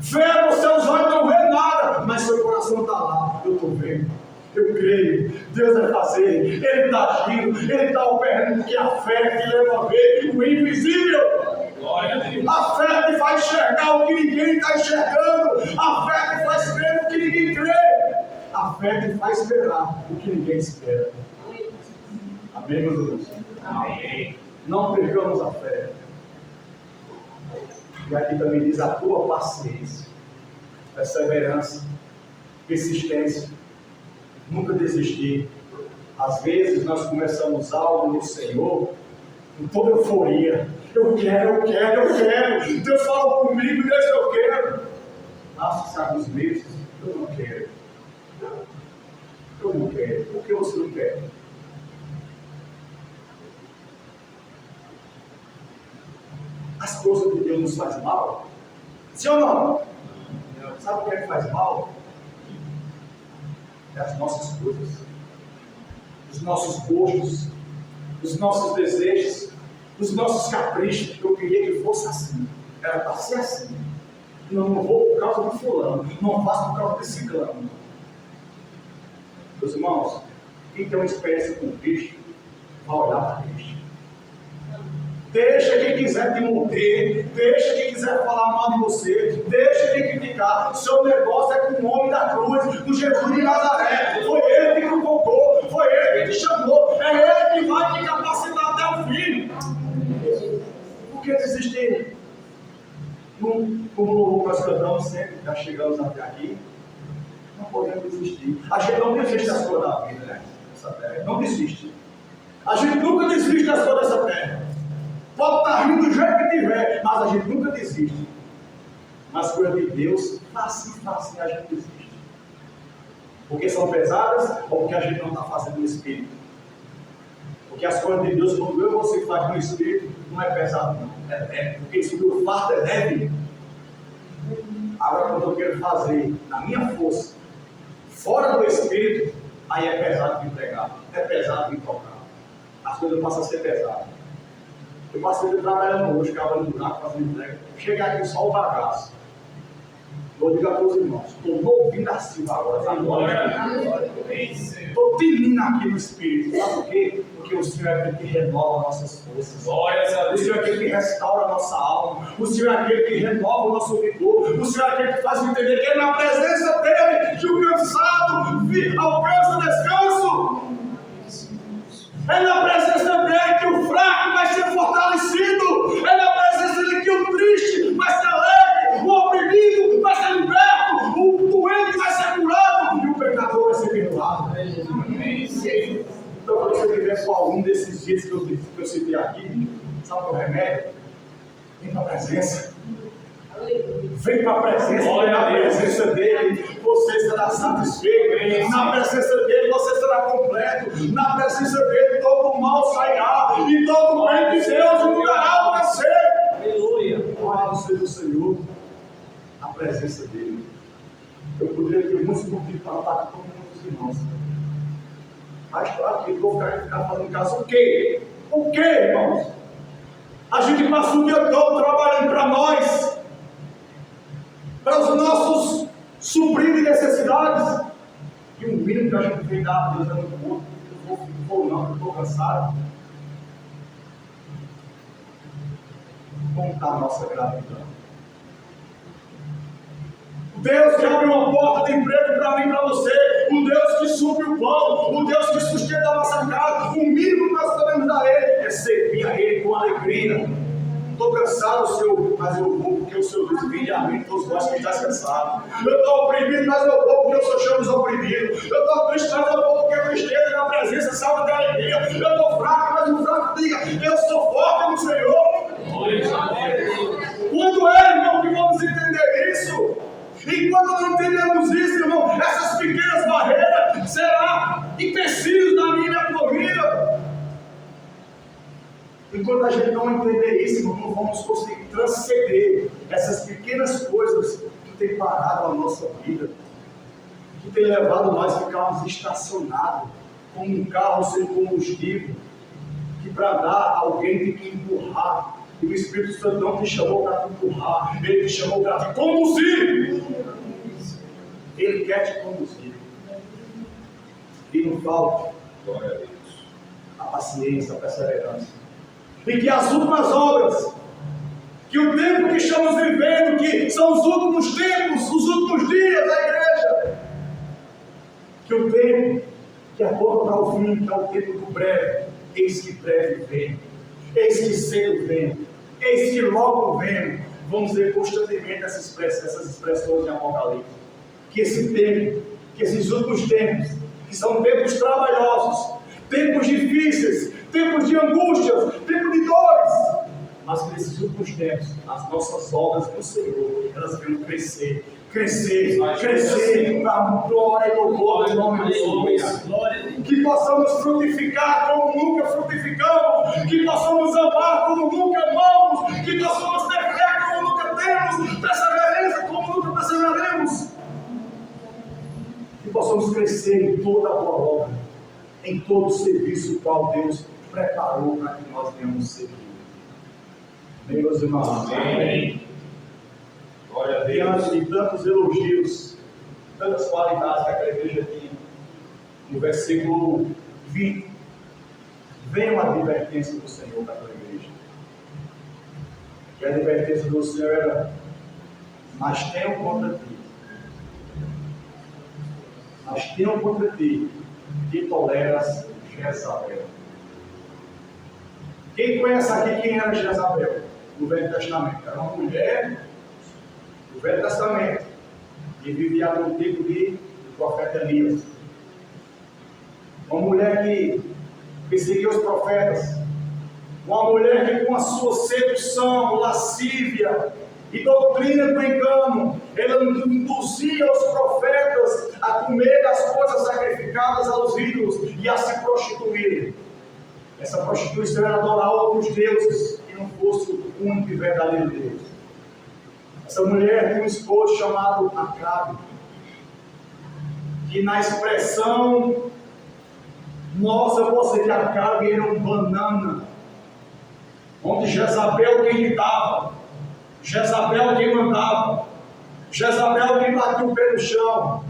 Fé, os seus olhos não vê nada, mas seu coração está lá. Eu estou vendo, eu creio, Deus vai fazer, Ele está agindo, Ele está operando, porque a fé que leva a ver o invisível. Glória a Deus. A fé que faz enxergar o que ninguém está enxergando, a fé que faz crer o que ninguém crê. A fé que faz esperar o que ninguém espera. Amém, meus irmãos? Amém. Não percamos a fé. E aqui também diz a tua paciência, perseverança, persistência, nunca desistir. Às vezes nós começamos algo no Senhor com toda euforia. Eu quero. Deus falou comigo, Deus, eu quero. Passa alguns meses, eu não quero. Eu não quero. Por que você não quer? As coisas de Deus nos fazem mal? Sim ou não? Sabe o que é que faz mal? É as nossas coisas, os nossos gostos, os nossos desejos, os nossos caprichos. Eu queria que fosse assim, era para ser assim. Não vou por causa do fulano, não faço por causa desse ciclano. Meus irmãos, quem tem uma experiência com Cristo, vai olhar para Cristo. Deixa quem quiser te morder, deixa quem quiser falar mal de você, deixa quem criticar. O seu negócio é com o homem da cruz, com Jesus de Nazaré. Foi ele que te convocou, foi ele que te chamou, é ele que vai te capacitar até o fim. Por que desistir? Como nós cantamos sempre, já chegamos até aqui, não podemos desistir. A gente não desiste das coisas da vida, né? Essa terra. Não desiste. A gente nunca desiste das coisas dessa terra. Pode estar rindo do jeito que tiver, mas a gente nunca desiste. Mas coisas de Deus, facinho a gente desiste. Porque são pesadas ou porque a gente não está fazendo no Espírito? Porque as coisas de Deus, quando eu e você faz no Espírito, não é pesado, não. É leve. Porque se o meu fardo é leve, agora quando eu quero fazer na minha força, fora do Espírito, aí é pesado de entregar, é pesado de tocar. As coisas passam a ser pesadas. Eu passei trabalhando hoje, cavando buraco, fazendo entrega. Chegar aqui só o bagaço. Vou dizer para os irmãos, estou novinho da Silva agora. Estou tinindo aqui no Espírito. Sabe por quê? Porque o Senhor é aquele que renova nossas forças. O Senhor é aquele que restaura a nossa alma. O Senhor é aquele que renova o nosso vigor. O Senhor é aquele que faz entender que é na presença dEle que o cansado alcança descanso. É na presença dEle que o fraco vai ser fortalecido. É na presença dEle que o triste vai ser alegre. O oprimido vai ser liberto. O doente vai ser curado. E o pecador vai ser perdoado. Então, quando você tiver com algum desses dias que eu citei aqui, sabe qual é o remédio? Vem para a presença. Vem para a presença. Na presença dEle você será satisfeito. Na presença dEle você será completo. Na presença dEle todo o mal sairá. E todo o bem de Deus mudará ao nascer. Aleluia. Louvado seja o Senhor. Na presença dEle. Eu poderia ter muitos motivos para estar com muitos irmãos. Mas claro que eu vou ficar fazendo caso o quê? O quê, irmãos? A gente passa o dia todo trabalhando para nós, para os nossos suprir de necessidades. E o mínimo que a gente vem dar a Deus é muito pouco. Eu vou estou cansado. Como está a nossa gratidão? Deus que abre uma porta de emprego para mim e para você, o Deus que supre o pão, o Deus que sustenta a nossa casa, o mínimo que nós podemos dar a Ele é servir a Ele com alegria. Estou cansado, Senhor, mas eu vou porque o Senhor diz: vinde a mim, todos vós que estás cansados. Eu estou oprimido, mas eu vou porque o Senhor chama os oprimidos. Eu estou triste, mas eu vou porque a tristeza na presença salva de alegria. Eu estou fraco, mas o fraco diga: eu sou forte no Senhor. Quando é, irmão, que vamos entender isso? E quando não entendemos isso, irmão, essas pequenas barreiras serão empecilhos da minha corrida. Enquanto a gente não entender isso, irmão, não vamos conseguir transcender essas pequenas coisas que têm parado a nossa vida, que têm levado nós a ficarmos estacionados, como um carro sem combustível, que para dar alguém tem que empurrar. E o Espírito Santo não te chamou para te empurrar, Ele te chamou para te conduzir. Ele quer te conduzir. E não falta, glória a Deus, a paciência, a perseverança. E que as últimas obras, que o tempo que estamos vivendo, que são os últimos tempos, os últimos dias da igreja, que o tempo que aponta para o fim, que é o tempo do breve, eis que breve vem, eis que cedo vem, eis que logo vem. Vamos ver constantemente essas expressões de Apocalipse. Que esse tempo, que esses últimos tempos, que são tempos trabalhosos, tempos difíceis, tempos de angústias, tempos de dores, mas que nesses últimos tempos, as nossas obras do Senhor, elas venham crescer, para a glória e louvor do nome de Jesus. Que possamos frutificar como nunca frutificamos, que possamos amar como nunca amamos, que possamos ter fé como nunca temos, perseverança como nunca perseveraremos, que possamos crescer em toda a boa obra, em todo o serviço qual Deus preparou para que nós venhamos servir. Meus irmãos, amém. Glória a Deus. Diante de tantos elogios, tantas qualidades que aquela igreja tinha, no versículo 20, vem uma advertência do Senhor para aquela igreja. E a advertência do Senhor era: mas tenho contra ti. Mas tenho contra ti que toleras Jezabel. Quem conhece aqui quem era Jezabel? No Velho Testamento. Era uma mulher do Velho Testamento que vivia no tempo do profeta Elias. Uma mulher que perseguia os profetas. Uma mulher que, com a sua sedução, lascívia e doutrina do engano, ela induzia os profetas a comer das coisas sacrificadas aos ídolos e a se prostituírem. Essa prostituição era adorar outros deuses que não fosse o único e verdadeiro Deus. Essa mulher tinha um esposo chamado Acabe, que na expressão nossa, eu posso dizer que Acabe era um banana, onde Jezabel quem lhe dava, Jezabel quem mandava, Jezabel quem batia o pé no chão.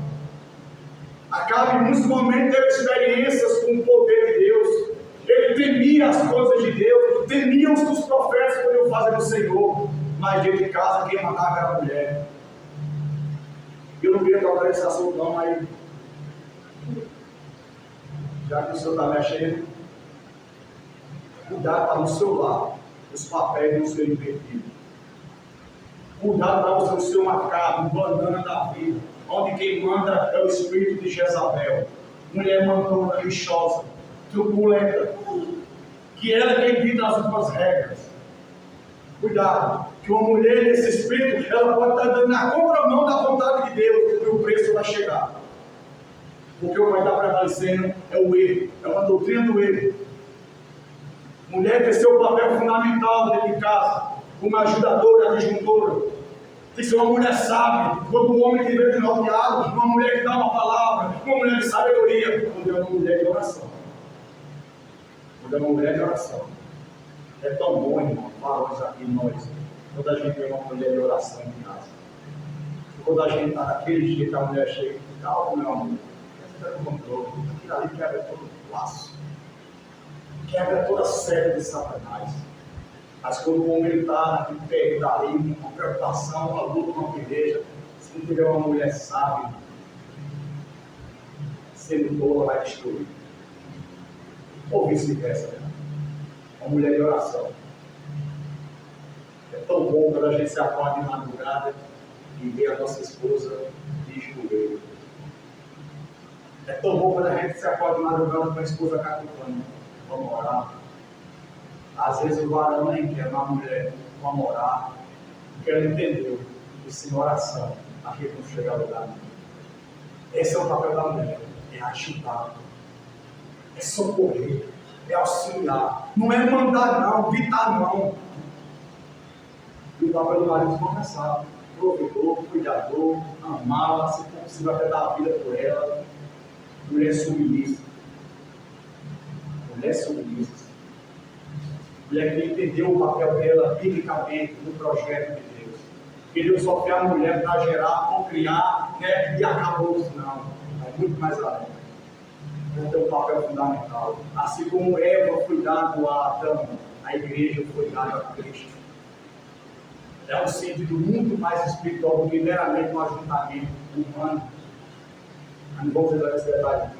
Acabe, em muitos momentos, teve experiências com o poder de Deus. Ele temia as coisas de Deus, temia os que os profetas podiam fazer no Senhor, mas dentro de casa quem mandava era a mulher. Eu não queria tocar esse assunto não, mas já que o senhor está mexendo, cuidado para no seu lado, os papéis não serem invertidos. Cuidado para você não ser um Acabe, um banana da vida, onde quem manda é o espírito de Jezabel, mulher mandona, lixosa, truculenta, que ela é quem dita as últimas regras. Cuidado, que uma mulher desse espírito, ela pode estar dando na contramão da vontade de Deus, e o preço vai chegar. Porque o que vai estar prevalecendo é o erro, é uma doutrina do erro. Mulher tem seu papel fundamental dentro de casa, como ajudadora, disjuntora. Tem que ser uma mulher sábia, quando um homem que veio de novo diálogo, uma mulher que dá uma palavra, uma mulher de sabedoria, quando é uma mulher de oração. Quando é uma mulher de oração. É tão bom, irmão, varões aqui, nós, quando a gente vê uma mulher de oração em casa. Quando a gente está naquele dia que a mulher chega, calma, meu amor, você está no controle, aquilo ali quebra todo o laço, quebra toda a série de Satanás. Mas quando o homem está naquele perto ali, uma preocupação, uma luta, uma peleja, se não tiver uma mulher sábia, sendo tola, vai destruir. Ou vice-versa, né? Uma mulher de oração. É tão bom quando a gente se acorda de madrugada e vê a nossa esposa de joelho. É tão bom quando a gente se acorda de madrugada com a esposa catucando. Vamos orar. Às vezes o varão nem quer, mas a mulher, vamos orar. Porque ela entendeu que sem oração a gente não chega a lugar nenhum. Esse é o papel da mulher, é ajudar, é socorrer, é auxiliar. Não é mandar não, gritar não. E o papel do marido é começar. Provedor, cuidador, amá-la, se for possível até dar a vida por ela. Mulher submissa. Mulher submissa. Mulher que entendeu o papel dela biblicamente no projeto de Deus. Que Deus só quer a mulher para gerar, procriar, né? E acabou. Não. É muito mais além. Ela tem um papel fundamental. Assim como Eva foi dado a Adão, a igreja foi dada a Cristo. É um sentido muito mais espiritual do que meramente um ajuntamento humano. Não vamos entrar nesse detalhe.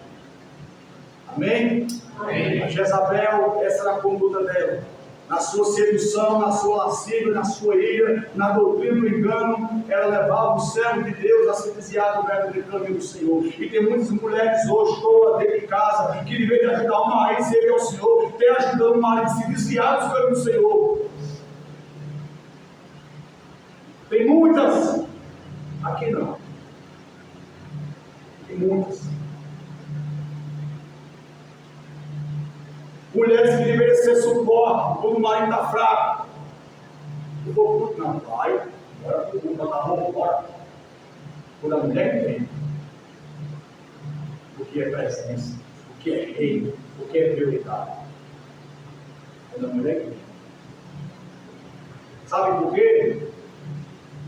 Amém? Amém. A Jezabel, essa era a conduta dela. Na sua sedução, na sua lascívia, na sua ira, na doutrina do engano, ela levava o servo de Deus a se desviar do verdadeiro caminho do Senhor. E tem muitas mulheres hoje, todas dentro de casa, que em vez de ajudar o marido a servir ao Senhor, tem ajudando o marido a se desviar dos caminhos do Senhor. Tem muitas, aqui não. Tem muitas. Mulheres que deveriam ser suporte quando o marido está fraco. Eu vou não, vai, bora pro mundo, botar roupa, bora. Quando a mulher entende o que é presença, o que é reino, o que é prioridade. Quando a mulher entende. Sabe por quê?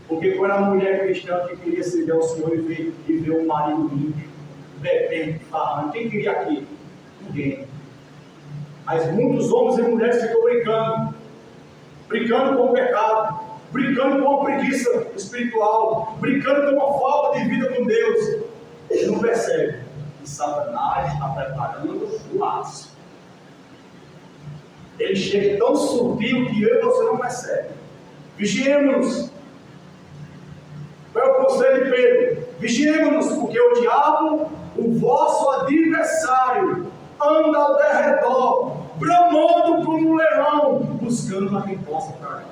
Porque quando a mulher cristã que queria servir ao Senhor e ver um marido ímpio, bebendo, falando, quem queria aquilo? Ninguém. Mas muitos homens e mulheres ficam brincando com o pecado, brincando com uma preguiça espiritual, brincando com uma falta de vida com Deus. Ele não percebe que Satanás está preparando o laço. Ele chega tão sutil que eu e você não percebe. Vigiemos-nos. Qual é o conselho de Pedro? Vigiemos-nos, porque o diabo, o vosso adversário, anda ao derredor, bramando como um leão, buscando a quem possa tragar.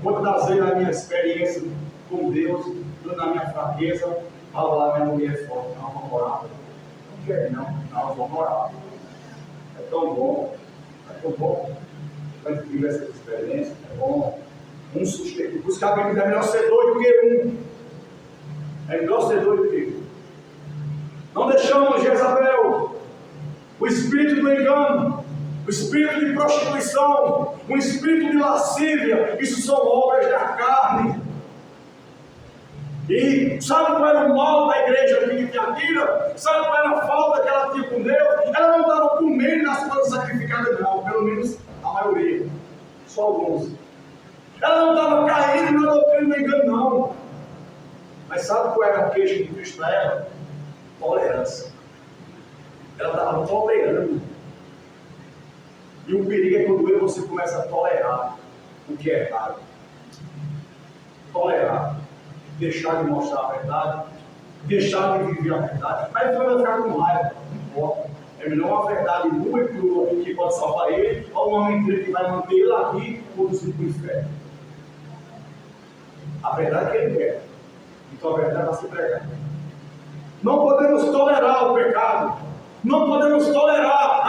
Quando das vezes na minha experiência com Deus, na minha fraqueza, falo lá, minha mulher é forte, não, vou morar. Não quer não, vou morar. É tão bom, quando tive essa experiência, é bom. Um sustento, buscar bem, é melhor ser doido do que um. É melhor ser doido do que um. Não deixamos Jezabel, o espírito do engano, o espírito de prostituição, o espírito de lascívia, isso são obras da carne. E sabe qual era o mal da igreja aqui de Tiatira? Sabe qual era a falta que ela tinha com Deus? Ela não estava comendo nas coisas sacrificadas, não, pelo menos a maioria, só alguns. Ela não estava caindo na doutrina do engano, não. Mas sabe qual era a queixa de Cristo para ela? Tolerância. Ela estava tolerando. E o perigo é quando você começa a tolerar o que é errado. Tolerar. Deixar de mostrar a verdade. Deixar de viver a verdade. Mas ele vai ficar com raiva. Não importa. É melhor uma verdade nua e crua que pode salvar ele, ou uma mentira que vai manter ele aqui conduzido para o inferno. A verdade que ele quer. Então a verdade vai se pregar. Não podemos tolerar o pecado. Não podemos tolerar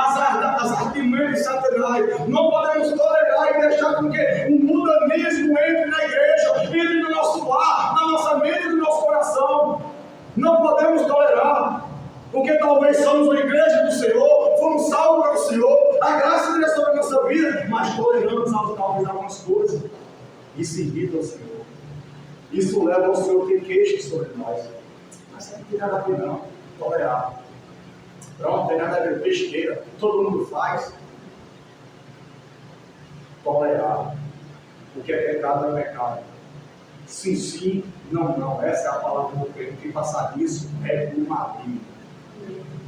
as artimanhas de Satanás. Não podemos tolerar e deixar com que o mundanismo entre na igreja, entre no nosso lar, na nossa mente e no nosso coração. Não podemos tolerar. Porque talvez somos uma igreja do Senhor, fomos salvos para o Senhor, a graça dele é sobre a nossa vida, mas toleramos talvez algumas coisas. Isso irrita o Senhor. Isso leva o Senhor a ter queixas sobre nós. Mas não tem nada a ver não, tolerar. Pronto, tem nada a ver, besteira, todo mundo faz. Tolerar. O que é pecado é pecado. Sim, sim, não, não. Essa é a palavra do Pedro. Quem passar disso é do maligno.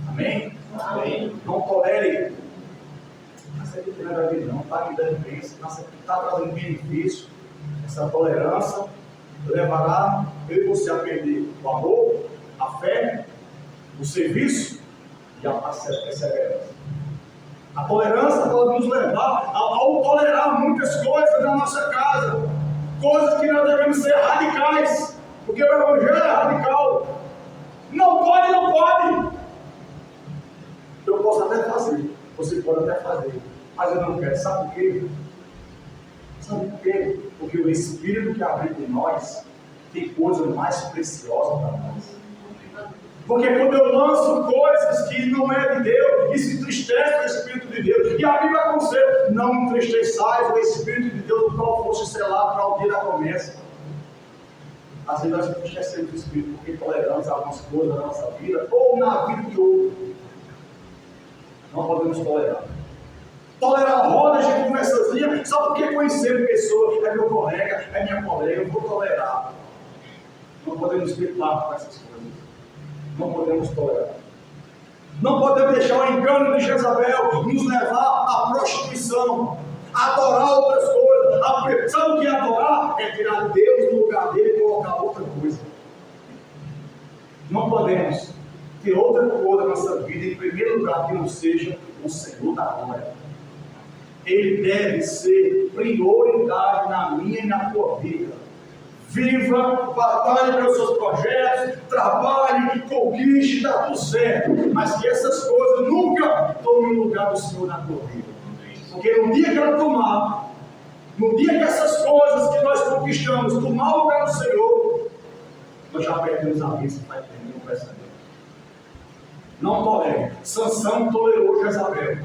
Amém? Amém? Não tolere. Mas não tem nada a ver não, está me dando bênção, está trazendo benefício. Essa tolerância levará eu e você a perder o amor, a fé, o serviço e a perseverança. A tolerância pode nos levar ao tolerar muitas coisas na nossa casa, coisas que nós devemos ser radicais, porque o Evangelho é radical. Não pode, não pode. Eu posso até fazer, você pode até fazer, mas eu não quero. Sabe por quê? Sabe por quê? Porque o Espírito que habita em nós tem coisa mais preciosa para nós. Porque quando eu lanço coisas que não é de Deus, isso entristece o Espírito de Deus. E a Bíblia aconselha: não entristeçais o Espírito de Deus, do qual fosse selado para o dia da promessa. Às vezes nós entristecemos o Espírito porque toleramos algumas coisas na nossa vida ou na vida de outro. Não podemos tolerar. Tolerar rodas de conversazinha só porque conhecemos pessoas, é meu colega, é minha colega, eu vou tolerar. Não podemos ter papo com essas coisas. Não podemos tolerar. Não podemos deixar o engano de Jezabel nos levar à prostituição, a adorar outras coisas. Sabe o que é adorar? É tirar Deus do lugar dele e colocar outra coisa. Não podemos ter outra coisa na nossa vida em primeiro lugar que não seja o Senhor da glória. Ele deve ser prioridade na minha e na tua vida. Viva, batalhe pelos seus projetos, trabalhe, conquiste, dá tudo certo. Mas que essas coisas nunca tomem o lugar do Senhor na tua vida. Porque no dia que ela tomar, no dia que essas coisas que nós conquistamos tomar o lugar do Senhor, nós já perdemos a vista, vai perder o pensamento. Não tolere. Sansão tolerou Jezabel.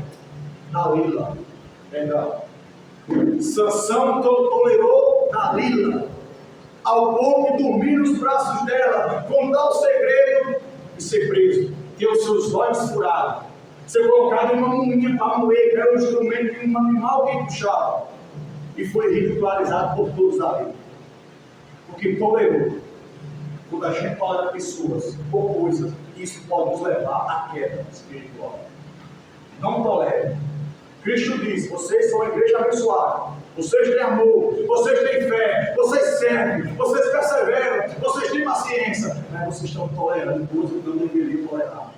Dalila. Legal. Sansão tolerou Dalila. Ao ponto de dormir nos braços dela, contar o segredo e ser preso, ter os seus olhos furados, ser colocado em uma moinha para moer, que era um instrumento de um animal que puxava. e foi ridicularizado por todos ali. Porque tolerou. Quando a gente fala de pessoas ou coisas, isso pode nos levar à queda espiritual. Não tolere. Cristo diz: vocês são a igreja abençoada, vocês têm amor, vocês têm fé, vocês servem, vocês perseveram, vocês têm paciência, mas vocês estão tolerando coisas que não deveriam tolerar.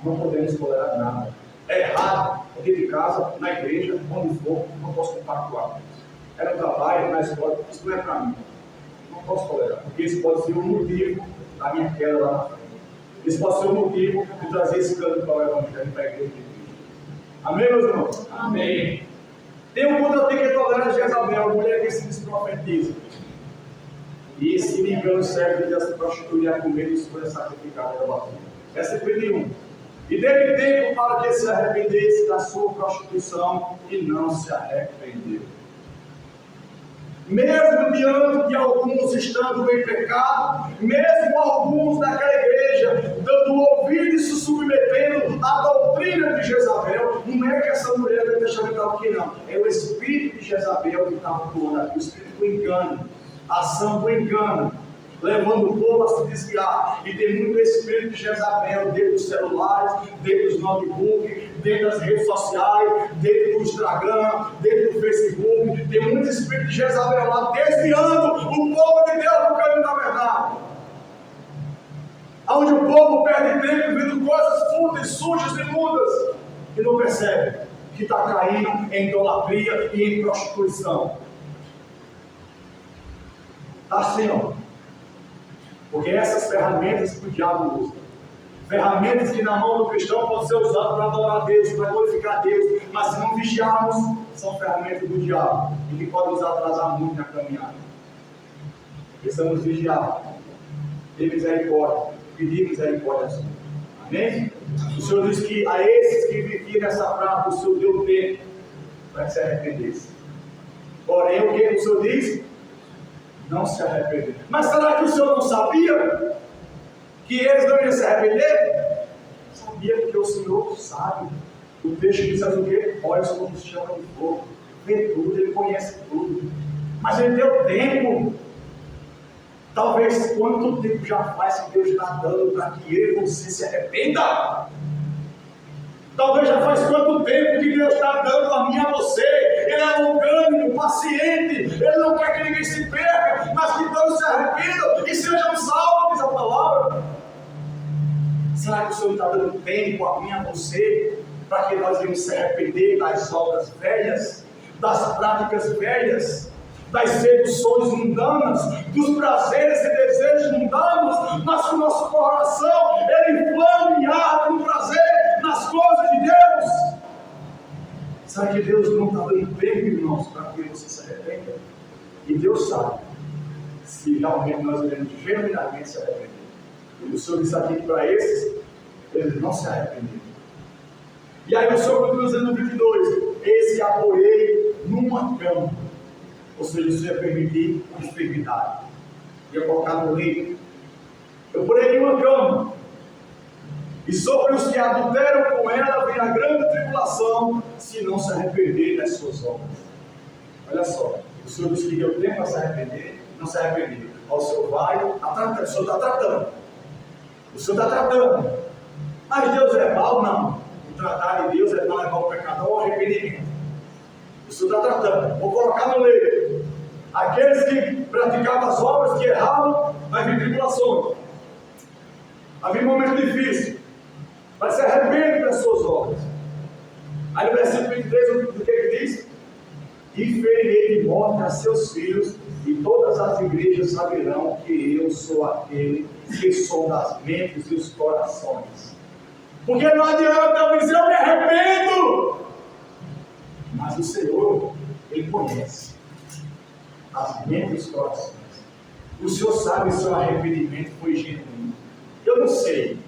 Não podemos tolerar nada. É errado, dentro de casa, na igreja, onde for, não posso compactuar com isso. É no trabalho, na escola, isso não é para mim. Não posso tolerar, porque isso pode ser um motivo da minha queda lá na frente. Isso pode ser um motivo de trazer esse canto para o Evangelho, para a igreja de Cristo. Amém, meus irmãos? Amém. Tem um ponto aqui que é tolerante de Jezabel, a mulher que se desprofetiza. E se me engano, serve de se prostituir a comer e foi sacrificada da batalha. Essa é a primeira um. E deve tempo para que se arrependesse da sua prostituição e não se arrependeu. Mesmo diante de alguns estando em pecado, mesmo alguns naquela igreja dando ouvido e se submetendo à doutrina de Jezabel, não é que essa mulher vai deixar de aqui, não. É o espírito de Jezabel que está atuando aqui, o espírito do engano, a ação do engano, levando o povo a se desviar. E tem muito espírito de Jezabel dentro dos celulares, dentro dos notebooks, dentro das redes sociais, dentro do Instagram, dentro do Facebook. Tem muito espírito de Jezabel lá desviando o povo de Deus do caminho da verdade. Onde o povo perde tempo vendo coisas fúteis, sujas e imundas e não percebe que está caindo em idolatria e em prostituição. Está assim, ó. Porque essas ferramentas que o diabo usa, ferramentas que na mão do cristão podem ser usadas para adorar a Deus, para glorificar a Deus, mas se não vigiarmos, são ferramentas do diabo e que podem nos atrasar muito na caminhada. Precisamos vigiar, ter misericórdia, pedir misericórdia ao Senhor. Amém? O Senhor diz que a esses que viviam nessa prática, o Senhor deu tempo para que se arrependesse. Porém, o que o Senhor diz? Não se arrepender. Mas será que o Senhor não sabia que eles não iam se arrepender? Sabia, porque o Senhor sabe. O texto diz o quê? Olhos como chama de fogo, vê tudo, Ele conhece tudo. Mas Ele deu tempo. Talvez quanto tempo já faz que Deus está dando para que eu e você se arrependa? Talvez já faz quanto tempo que Deus está dando a mim e a você. Ele é longânimo, paciente. Ele não quer que ninguém se perca, mas que todos se arrependam e sejam salvos, diz a palavra. Será que o Senhor está dando tempo a mim e a você para que nós venhamos se arrepender das obras velhas, das práticas velhas, das seduções mundanas, dos prazeres e desejos mundanos, mas que o nosso coração ele inflama e arde no prazer, nas coisas de Deus? Será que Deus não está dando tempo, irmãos, para que você se arrependa? E Deus sabe se realmente nós iremos genuinamente se arrepender. E o Senhor disse aqui que para esses, eles não se arrependeram. E aí o Senhor continua dizendo no 22, eis que a porei numa cama. Ou seja, isso ia permitir enfermidade. Ia colocar no leito. Eu porei em uma cama. E sobre os que adulteram com ela vem a grande tribulação, se não se arrepender das suas obras. Olha só, o Senhor disse que deu tempo para se arrepender, não se arrependeu. O Senhor vai, o Senhor está tratando. O Senhor está tratando. Mas Deus é mau? Não. O tratar de Deus é não levar o pecador ao arrependimento. O Senhor está tratando. Vou colocar no leito. Aqueles que praticavam as obras, que erravam, vai vir tribulações. Vai vir momento difícil. Mas se arrepende das suas obras. Aí no versículo 23, o que ele diz? E ferirei de morte a seus filhos, e todas as igrejas saberão que eu sou aquele que sonda as mentes e os corações. Porque não adianta eu dizer, eu me arrependo. Mas o Senhor, Ele conhece as mentes e os corações. O Senhor sabe se o arrependimento foi genuíno. Eu não sei.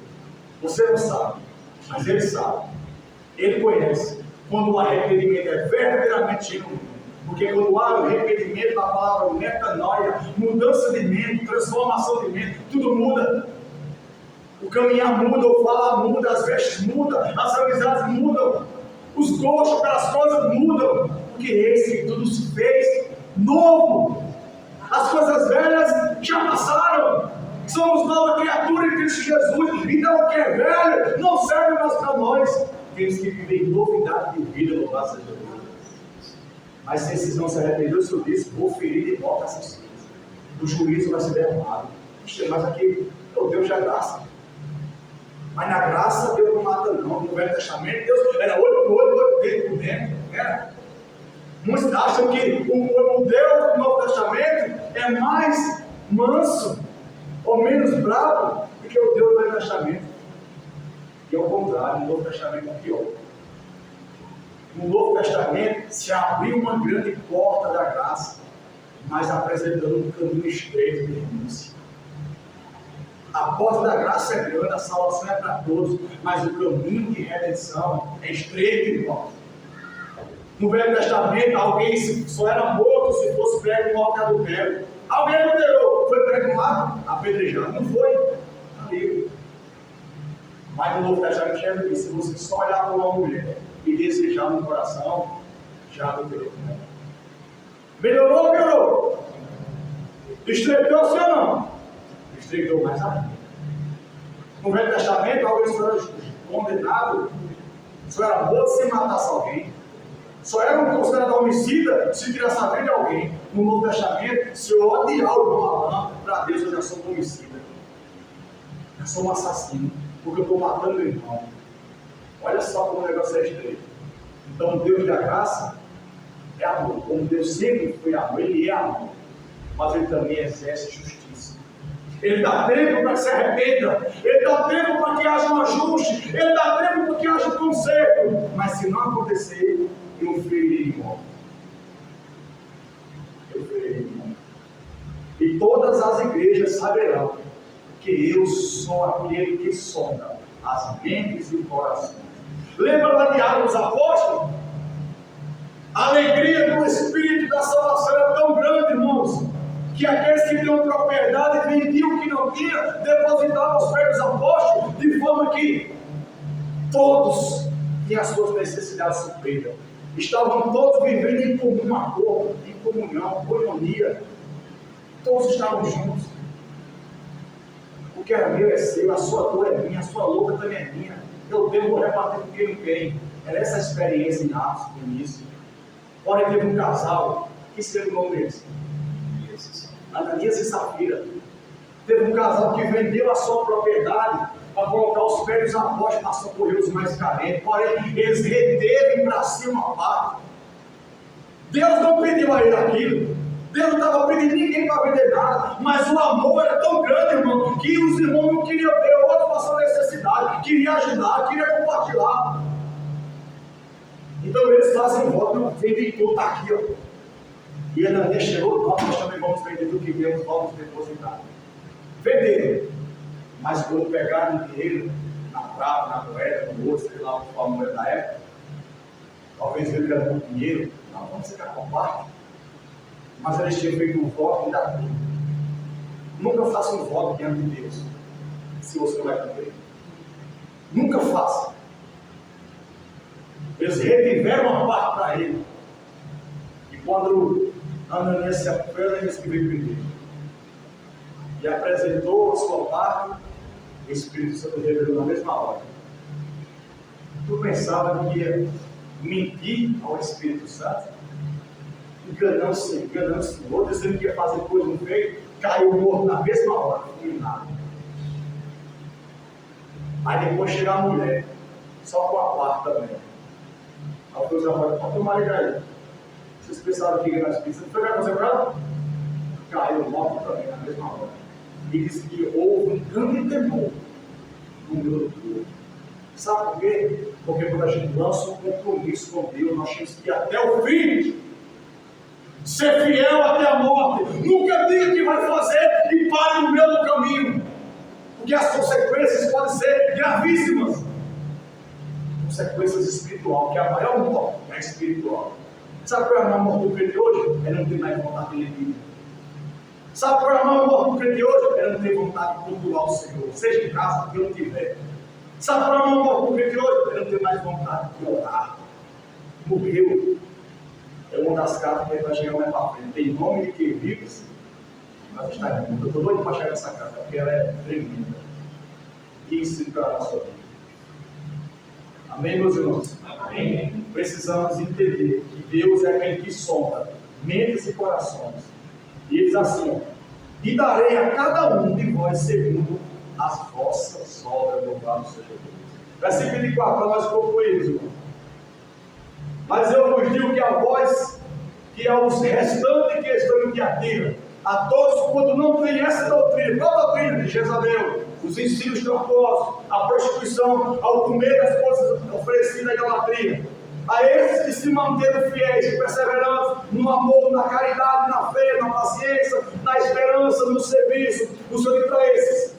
Você não sabe, mas Ele sabe. Ele conhece quando o arrependimento é verdadeiramente genuíno. Porque quando há o arrependimento da palavra metanoia, mudança de mente, transformação de mente, tudo muda. O caminhar muda, o falar muda, as vestes mudam, as amizades mudam, os gostos pelas coisas mudam. porque eis que tudo se fez novo. As coisas velhas já passaram. Somos nova criatura em Cristo Jesus. Então o que é velho não serve mais para nós. Temos que viver em novidade de vida, louvado seja Deus. Mas se esses não se arrependeram, eu disse, vou ferir de volta essas coisas. O juízo vai ser derramado. Mas aqui, oh, Deus já é graça. Mas na graça Deus não mata não. No Velho Testamento Deus era olho por olho, dentro por dentro. Era. Muitos acham que o Deus do Novo Testamento é mais manso ou menos bravo do que o Deus do Velho Testamento. E ao contrário, no Novo Testamento é pior. No Novo Testamento se abriu uma grande porta da graça, mas apresentando um caminho estreito de renúncia. A porta da graça é grande, a salvação é para todos, mas o caminho de redenção é estreito, irmão. No Velho Testamento, alguém só era morto se fosse prego no altar do adultério. Alguém adulterou, foi prego no lado, apedrejado. Não foi, está livre. Mas no Novo Testamento já disse: se você só olhar para uma mulher e desejar no coração, já adulterou. Melhorou ou piorou? Estreitou-se ou não? Estreitou mais ainda. No Velho Testamento, alguém só era condenado, só era morto se matasse alguém. Só era considerado homicida se tirasse a vida de alguém. No Novo Testamento, se eu odiar o irmão Alain, para Deus eu já sou um homicida. Eu sou um assassino, porque eu estou matando meu irmão. Olha só como o negócio é estreito. Então, o Deus da graça é amor. Como Deus sempre foi amor, Ele é amor. Mas Ele também exerce justiça. Ele dá tempo para que se arrependa. Ele dá tempo para que haja um ajuste. Ele dá tempo para que haja um conserto. Mas se não acontecer, eu ferirei de morte. Eu ferirei de morte. E todas as igrejas saberão que eu sou aquele que sonda as mentes e o coração. Lembra lá de Atos dos Apóstolos? A alegria do Espírito da salvação era tão grande, irmãos, que aqueles que tinham propriedade vendiam o que não tinha, depositavam aos pés dos apóstolos, de forma que todos tinham as suas necessidades supridas. Estavam todos vivendo em comum acordo, em comunhão, coinonia. Todos estavam juntos. O que era meu é seu, a sua dor é minha, a sua luta também é minha. Eu tenho, vou repartir com quem não tem. Era essa experiência em Atos, no início. Olha, teve um casal, que escreveu o nome deles? Ananias e Safira. Teve um casal que vendeu a sua propriedade para colocar os pés dos apóstolos para socorrer os mais carentes. Porém, eles reteve para si uma parte. Deus não pediu a ele aquilo. Deus não estava pedindo ninguém para vender nada. Mas o amor era tão grande, irmão, que os irmãos não queriam ver o outro passando necessidade. Queriam ajudar, queriam compartilhar. Então eles fazem voto, não vendem tudo, está aqui, ó. E Ananias chegou, nós também vamos vender tudo que temos, vamos depositar. Venderam. Mas quando pegaram o dinheiro, na prata, na moeda, no ouro, sei lá qual a moeda da época, talvez ele era muito dinheiro, não, vamos ficar com parte. Mas eles tinham feito um voto e dá tudo. Nunca faça um voto diante de Deus, se você não vai cumprir. Nunca faça. Eles retiveram uma parte para ele. E quando Ananias se apoiou, Ananias que veio primeiro. E apresentou a sua parte, o Espírito Santo revelou na mesma hora. Tu pensava que ia mentir ao Espírito Santo? Enganando o Senhor, dizendo que ia fazer coisa no feio, caiu morto na mesma hora, fulminado. Aí depois chega a mulher, só com a parte também. Aí Deus agora, pode tomar ligar aí. Vocês pensaram que ia ganhar o Espírito Santo? Foi o que aconteceu com ela? Caiu morto também na mesma hora. E disse que houve um grande temor no meu povo. Sabe por quê? Porque quando a gente lança um compromisso com Deus, nós temos que ir até o fim. Ser fiel até a morte. Nunca diga que vai fazer e pare no meio do caminho. Porque as consequências podem ser gravíssimas. Consequências espirituais, que a maior morte é espiritual. Sabe qual é a maior morte do crente hoje? É não ter mais vontade de viver. Sabe qual é a maior morte do crente hoje? É não ter vontade de cultuar o Senhor, seja em casa, que eu não tiver. Sabe qual é a maior morte do crente hoje? É não ter mais vontade de orar. Morreu. É uma das cartas que a gente vai chegar mais para frente. Tem nome de queridos, mas está aqui. Eu estou doido para chegar nessa carta, porque ela é tremenda. Que ensino para a nossa vida. Amém, meus irmãos? Amém. Precisamos entender que Deus é aquele que sonda mentes e corações. E ele diz assim: e darei a cada um de vós segundo as vossas obras, louvado seja Deus. Versículo 24, nós concluímos, irmão. Mas eu vos digo que a vós, que aos restantes que estão em Tiatira, a todos quando não têm essa doutrina, qual a doutrina de Jezabel? Os ensinos tramposos, a prostituição, ao comer das coisas oferecidas à idolatria. A esses que se manteram fiéis, perseverantes no amor, na caridade, na fé, na paciência, na esperança, no serviço, no seu para esses.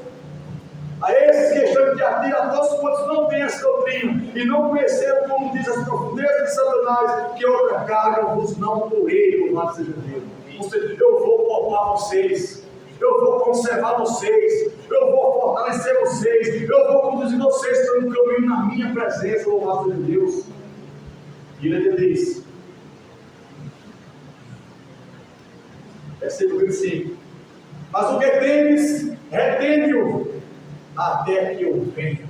A esses que estão em Tiatira, a todos quantos não têm essa doutrina e não conheceram, como diz as profundezas de Satanás, que outra carga eu vos não porei, louvado seja Deus. Ou seja, eu vou poupar vocês, eu vou conservar vocês, eu vou fortalecer vocês, eu vou conduzir vocês pelo caminho na minha presença, louvado seja Deus. E ele diz, versículo 25: mas o que temes, retende-o até que eu venha.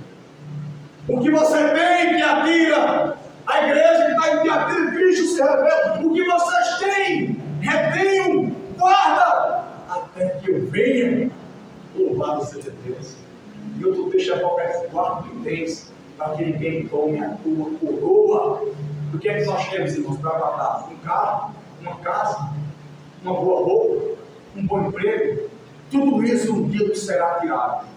O que você tem, Tiatira, a igreja que está em Tiatira, Cristo se revela. O que vocês têm, retenham, guarda, até que eu venha. Louvado seja Deus. E eu estou deixando a qualquer guarda que tens, para que ninguém tome a tua coroa. O que é que nós temos, irmãos, para guardar? Um carro, uma casa, uma boa roupa, um bom emprego. Tudo isso um dia nos será tirado.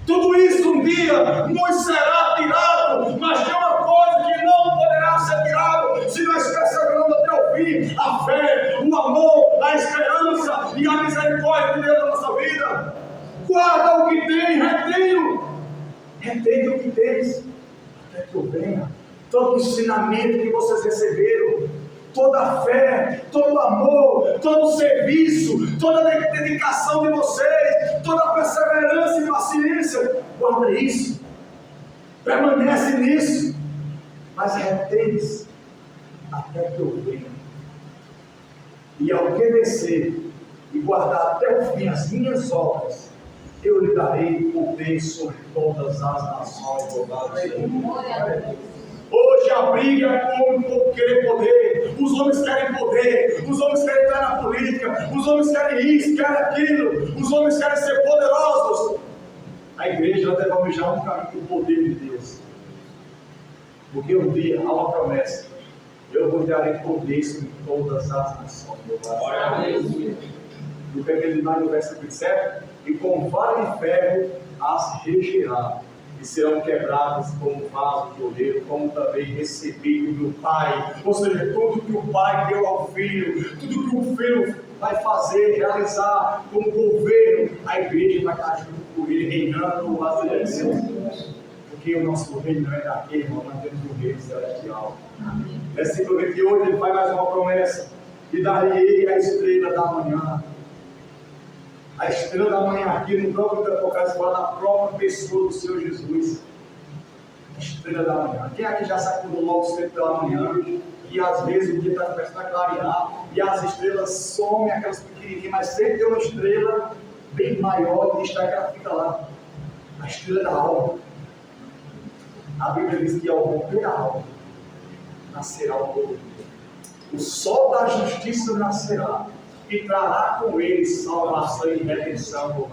Tudo isso um dia nos será tirado, mas tem uma coisa que não poderá ser tirado se nós perseveramos até o fim: a fé, o amor, a esperança e a misericórdia de Deus na nossa vida. Guarda o que tem, retém o que tens, até que eu venha. Todo o ensinamento que vocês receberam, toda a fé, todo o amor, todo o serviço, toda a dedicação de vocês, toda a perseverança e paciência, guarda isso, permanece nisso, mas retém-se até que eu venha. E ao obedecer e guardar até o fim as minhas obras, eu lhe darei poder sobre todas as nações. Louvado seja Deus. Hoje a briga é com o homem por querer poder. Os homens querem poder, os homens querem estar na política, os homens querem isso, querem aquilo, os homens querem ser poderosos. A igreja deve almejar um caminho do poder de Deus, porque um dia há uma promessa: eu vos darei poder sobre todas as nações. Glória a Deus. O que ele diz no versículo 27? E com vara de ferro as regerá, e serão quebradas como vaso de oleiro, como também recebi do Pai. Ou seja, tudo que o Pai deu ao Filho, tudo que o Filho vai fazer, realizar como governo, a igreja vai estar junto com ele, reinando o Deus. Porque o nosso reino não é daqui, irmão, nós temos um reino celestial. Versículo 28, ele faz mais uma promessa: e darei a estrela da manhã. A estrela da manhã aqui no campo de Apocalipse fala da própria pessoa do Senhor Jesus. A estrela da manhã. Quem aqui já sacudou logo cedo pela manhã? E às vezes o dia está começando a clarear e as estrelas somem, aquelas pequenininhas, mas sempre tem uma estrela bem maior e destaca que ela fica lá. A estrela da alma. A Bíblia diz que ao romper a alma nascerá o novo dia. O sol da justiça nascerá e trará com ele salvação e redenção.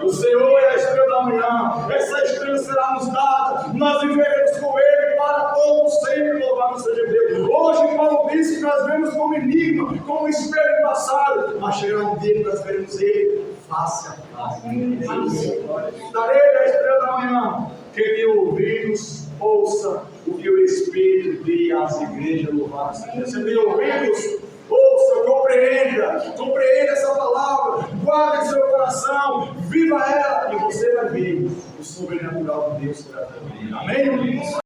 O Senhor é a estrela da manhã. Essa estrela será nos dada. Nós viveremos com ele para todo sempre. Louvado seja Deus. Hoje Paulo disse que nós vemos como enigma, como espelho embaçado, mas chegará um dia que nós veremos ele face a face. Darei a estrela da manhã. Quem tem ouvidos, ouça o que o Espírito diz às igrejas. Louvado seja Deus. Você tem ouvidos? Ouça, compreenda essa palavra, guarde em seu coração, viva ela, e você vai ver o sobrenatural de Deus. Amém?